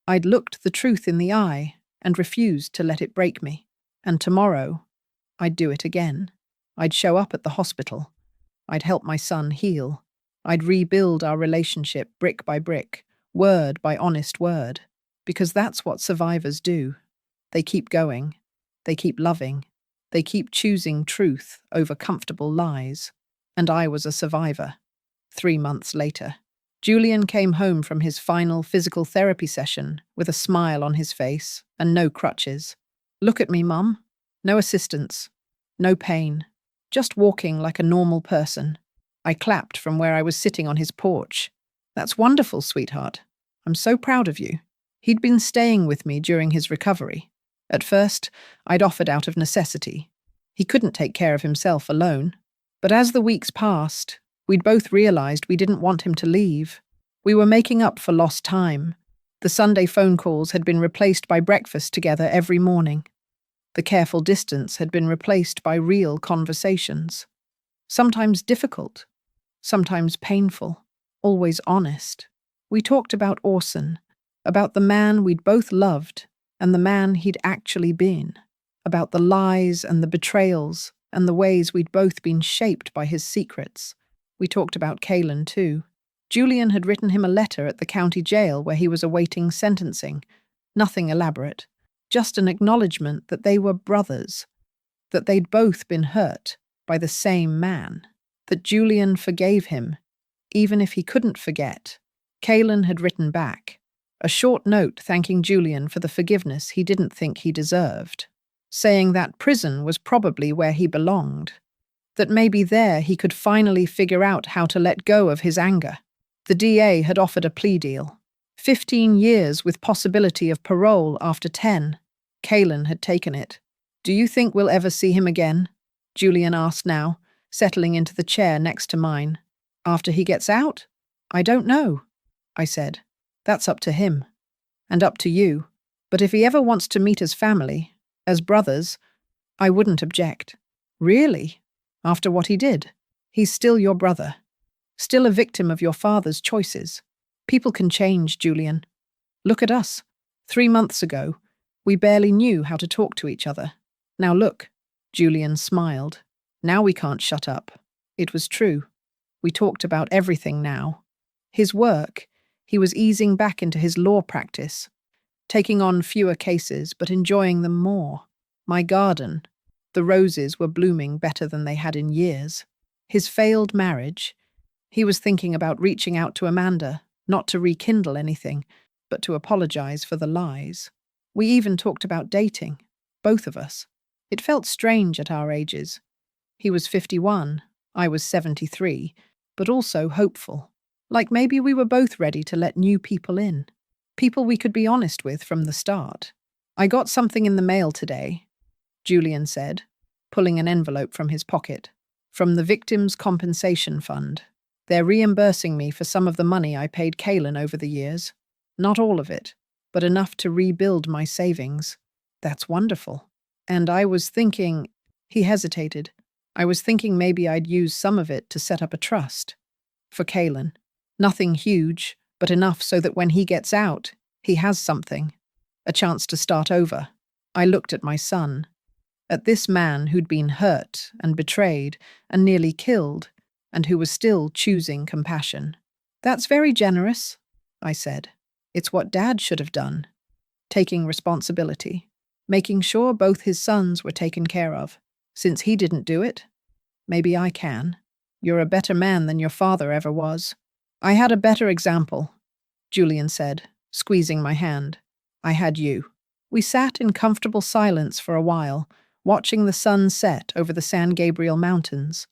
Speaker 1: I'd looked the truth in the eye and refused to let it break me. And tomorrow, I'd do it again. I'd show up at the hospital. I'd help my son heal. I'd rebuild our relationship brick by brick, word by honest word. Because that's what survivors do. They keep going. They keep loving. They keep choosing truth over comfortable lies. And I was a survivor. 3 months later, Julian came home from his final physical therapy session with a smile on his face and no crutches. Look at me, Mum. No assistance. No pain. Just walking like a normal person. I clapped from where I was sitting on his porch. That's wonderful, sweetheart. I'm so proud of you. He'd been staying with me during his recovery. At first, I'd offered out of necessity. He couldn't take care of himself alone. But as the weeks passed, we'd both realized we didn't want him to leave. We were making up for lost time. The Sunday phone calls had been replaced by breakfast together every morning. The careful distance had been replaced by real conversations. Sometimes difficult, sometimes painful, always honest. We talked about Orson, about the man we'd both loved and the man he'd actually been, about the lies and the betrayals and the ways we'd both been shaped by his secrets. We talked about Kaylan too. Julian had written him a letter at the county jail where he was awaiting sentencing. Nothing elaborate, just an acknowledgement that they were brothers, that they'd both been hurt by the same man, that Julian forgave him, even if he couldn't forget. Kaylan had written back, a short note thanking Julian for the forgiveness he didn't think he deserved, saying that prison was probably where he belonged, that maybe there he could finally figure out how to let go of his anger. The DA had offered a plea deal, 15 years with possibility of parole after 10. Kaylan had taken it. Do you think we'll ever see him again? Julian asked now, settling into the chair next to mine. After he gets out? I don't know, I said. That's up to him. and up to you. But if he ever wants to meet as family, as brothers, I wouldn't object. Really? After what he did? He's still your brother. Still a victim of your father's choices. People can change, Julian. Look at us. 3 months ago, we barely knew how to talk to each other. Now look, Julian smiled. Now we can't shut up. It was true. We talked about everything now. His work, he was easing back into his law practice, taking on fewer cases but enjoying them more. My garden, the roses were blooming better than they had in years. His failed marriage, he was thinking about reaching out to Amanda, not to rekindle anything, but to apologize for the lies. We even talked about dating, both of us. It felt strange at our ages. He was 51, I was 73, but also hopeful. Like maybe we were both ready to let new people in. People we could be honest with from the start. I got something in the mail today, Julian said, pulling an envelope from his pocket. From the Victims' Compensation Fund. They're reimbursing me for some of the money I paid Kaylin over the years. Not all of it, but enough to rebuild my savings. That's wonderful. And I was thinking, he hesitated. I was thinking maybe I'd use some of it to set up a trust. For Kaylin. Nothing huge, but enough so that when he gets out, he has something. A chance to start over. I looked at my son. At this man who'd been hurt and betrayed and nearly killed, and who was still choosing compassion. That's very generous, I said. It's what Dad should have done. Taking responsibility. Making sure both his sons were taken care of. Since he didn't do it, maybe I can. You're a better man than your father ever was. I had a better example, Julian said, squeezing my hand. I had you. We sat in comfortable silence for a while, watching the sun set over the San Gabriel Mountains.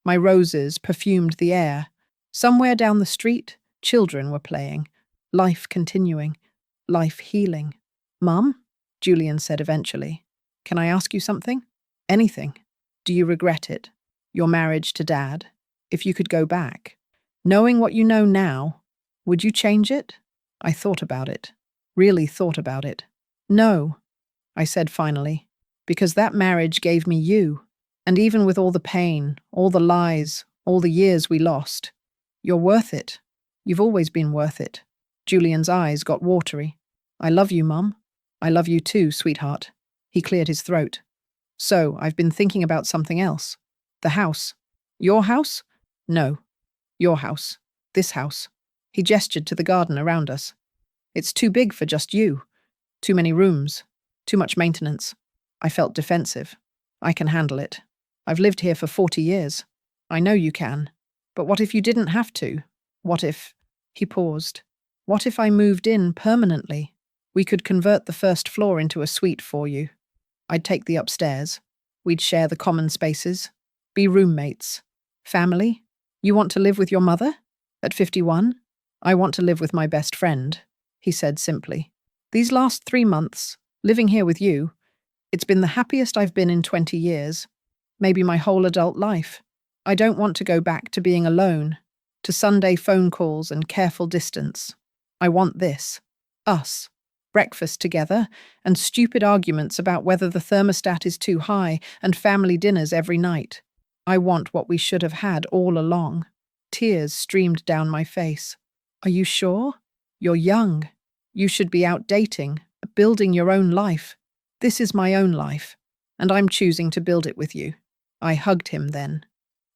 Speaker 1: My roses perfumed the air. Somewhere down the street, children were playing. Life continuing. Life healing. Mum? Julian said eventually. Can I ask you something? Anything. Do you regret it? Your marriage to Dad? If you could go back. Knowing what you know now, would you change it? I thought about it. Really thought about it. No, I said finally, because that marriage gave me you. And even with all the pain, all the lies, all the years we lost, you're worth it. You've always been worth it. Julian's eyes got watery. I love you, Mum. I love you too, sweetheart. He cleared his throat. So, I've been thinking about something else. The house. Your house? No. Your house. This house. He gestured to the garden around us. It's too big for just you. Too many rooms. Too much maintenance. I felt defensive. I can handle it. I've lived here for 40 years. I know you can. But what if you didn't have to? What if... He paused. What if I moved in permanently? We could convert the first floor into a suite for you. I'd take the upstairs. We'd share the common spaces. Be roommates. Family? You want to live with your mother? At 51? I want to live with my best friend, he said simply. These last 3 months, living here with you, it's been the happiest I've been in 20 years. Maybe my whole adult life. I don't want to go back to being alone, to Sunday phone calls and careful distance. I want this. Us. Breakfast together, and stupid arguments about whether the thermostat is too high, and family dinners every night. I want what we should have had all along. Tears streamed down my face. Are you sure? You're young. You should be out dating, building your own life. This is my own life, and I'm choosing to build it with you. I hugged him then,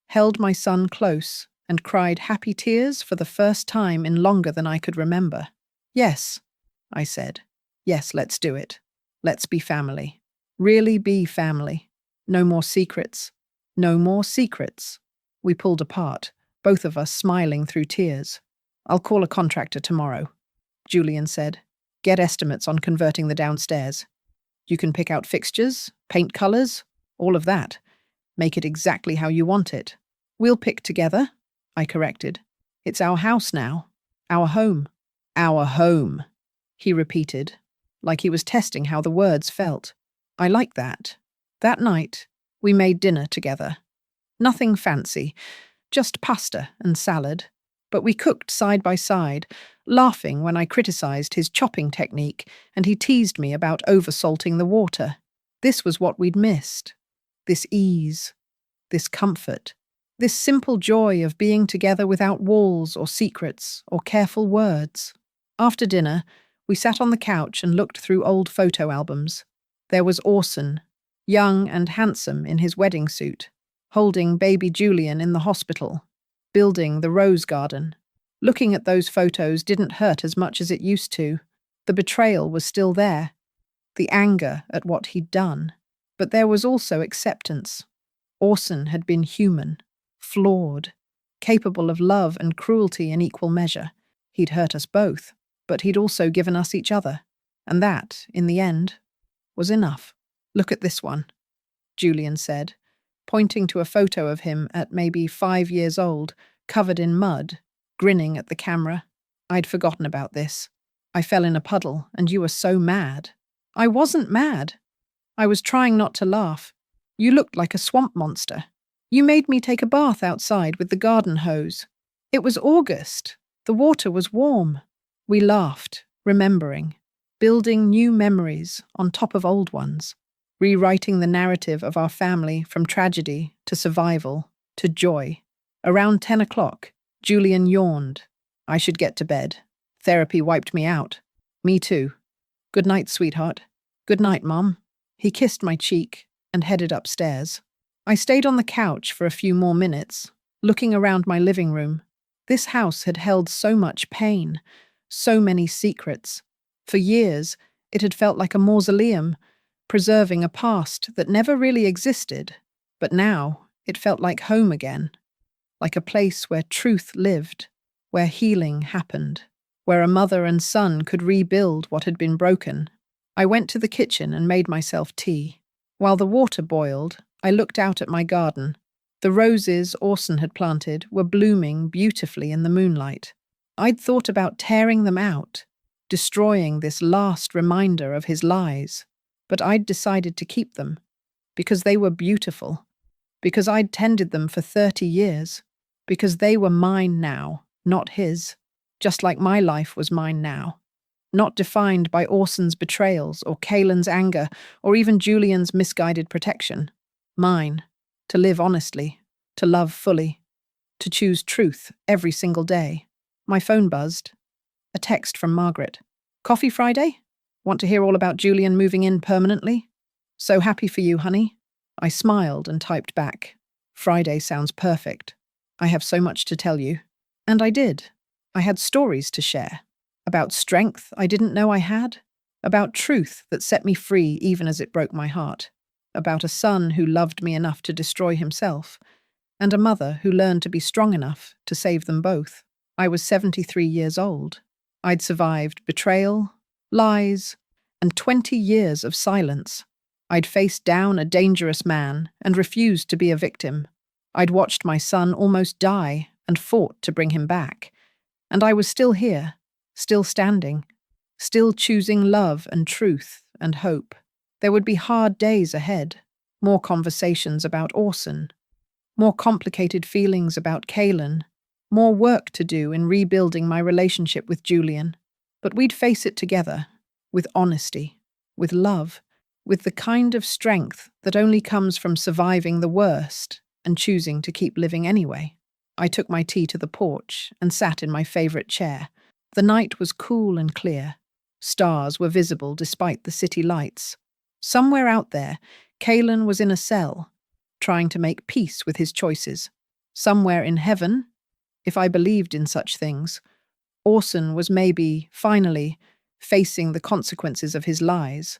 Speaker 1: held my son close, and cried happy tears for the first time in longer than I could remember. Yes, I said. Yes, let's do it. Let's be family. Really be family. No more secrets. No more secrets. We pulled apart, both of us smiling through tears. I'll call a contractor tomorrow, Julian said. Get estimates on converting the downstairs. You can pick out fixtures, paint colors, all of that. Make it exactly how you want it. We'll pick together, I corrected. It's our house now. Our home. Our home, he repeated, like he was testing how the words felt. I like that. That night, we made dinner together. Nothing fancy, just pasta and salad. But we cooked side by side, laughing when I criticized his chopping technique and he teased me about oversalting the water. This was what we'd missed. This ease, this comfort, this simple joy of being together without walls or secrets or careful words. After dinner, we sat on the couch and looked through old photo albums. There was Orson, young and handsome in his wedding suit, holding baby Julian in the hospital, building the rose garden. Looking at those photos didn't hurt as much as it used to. The betrayal was still there, the anger at what he'd done. But there was also acceptance. Orson had been human, flawed, capable of love and cruelty in equal measure. He'd hurt us both, but he'd also given us each other. And that, in the end, was enough. Look at this one, Julian said, pointing to a photo of him at maybe 5 years old, covered in mud, grinning at the camera. I'd forgotten about this. I fell in a puddle, and you were so mad. I wasn't mad. I was trying not to laugh. You looked like a swamp monster. You made me take a bath outside with the garden hose. It was August. The water was warm. We laughed, remembering, building new memories on top of old ones, rewriting the narrative of our family from tragedy to survival to joy. Around 10 o'clock, Julian yawned. I should get to bed. Therapy wiped me out. Me too. Good night, sweetheart. Good night, Mom. He kissed my cheek and headed upstairs. I stayed on the couch for a few more minutes, looking around my living room. This house had held so much pain, so many secrets. For years, it had felt like a mausoleum, preserving a past that never really existed. But now, it felt like home again, like a place where truth lived, where healing happened, where a mother and son could rebuild what had been broken. I went to the kitchen and made myself tea. While the water boiled, I looked out at my garden. The roses Orson had planted were blooming beautifully in the moonlight. I'd thought about tearing them out, destroying this last reminder of his lies. But I'd decided to keep them, because they were beautiful, because I'd tended them for 30 years, because they were mine now, not his, just like my life was mine now. Not defined by Orson's betrayals or Kaylin's anger or even Julian's misguided protection. Mine, to live honestly, to love fully, to choose truth every single day. My phone buzzed. A text from Margaret. Coffee Friday? Want to hear all about Julian moving in permanently? So happy for you, honey. I smiled and typed back. Friday sounds perfect. I have so much to tell you. And I did. I had stories to share. About strength I didn't know I had. About truth that set me free even as it broke my heart. About a son who loved me enough to destroy himself. And a mother who learned to be strong enough to save them both. I was 73 years old. I'd survived betrayal, lies, and 20 years of silence. I'd faced down a dangerous man and refused to be a victim. I'd watched my son almost die and fought to bring him back. And I was still here, still standing, still choosing love and truth and hope. There would be hard days ahead, more conversations about Orson, more complicated feelings about Kaylin, more work to do in rebuilding my relationship with Julian. But we'd face it together, with honesty, with love, with the kind of strength that only comes from surviving the worst and choosing to keep living anyway. I took my tea to the porch and sat in my favorite chair. The night was cool and clear. Stars were visible despite the city lights. Somewhere out there, Kaylin was in a cell, trying to make peace with his choices. Somewhere in heaven, if I believed in such things, Orson was maybe, finally, facing the consequences of his lies.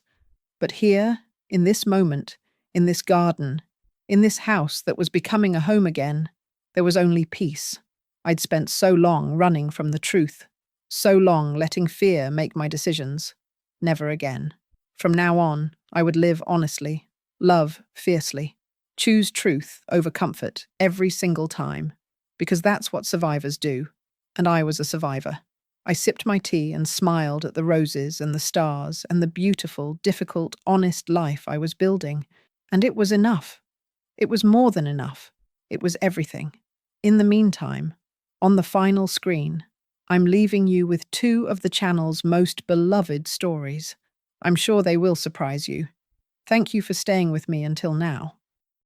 Speaker 1: But here, in this moment, in this garden, in this house that was becoming a home again, there was only peace. I'd spent so long running from the truth, so long letting fear make my decisions. Never again. From now on, I would live honestly, love fiercely, choose truth over comfort every single time, because that's what survivors do, and I was a survivor. I sipped my tea and smiled at the roses and the stars and the beautiful, difficult, honest life I was building, and it was enough. It was more than enough. It was everything. In the meantime, On the final screen, I'm leaving you with two of the channel's most beloved stories. I'm sure they will surprise you. Thank you for staying with me until now.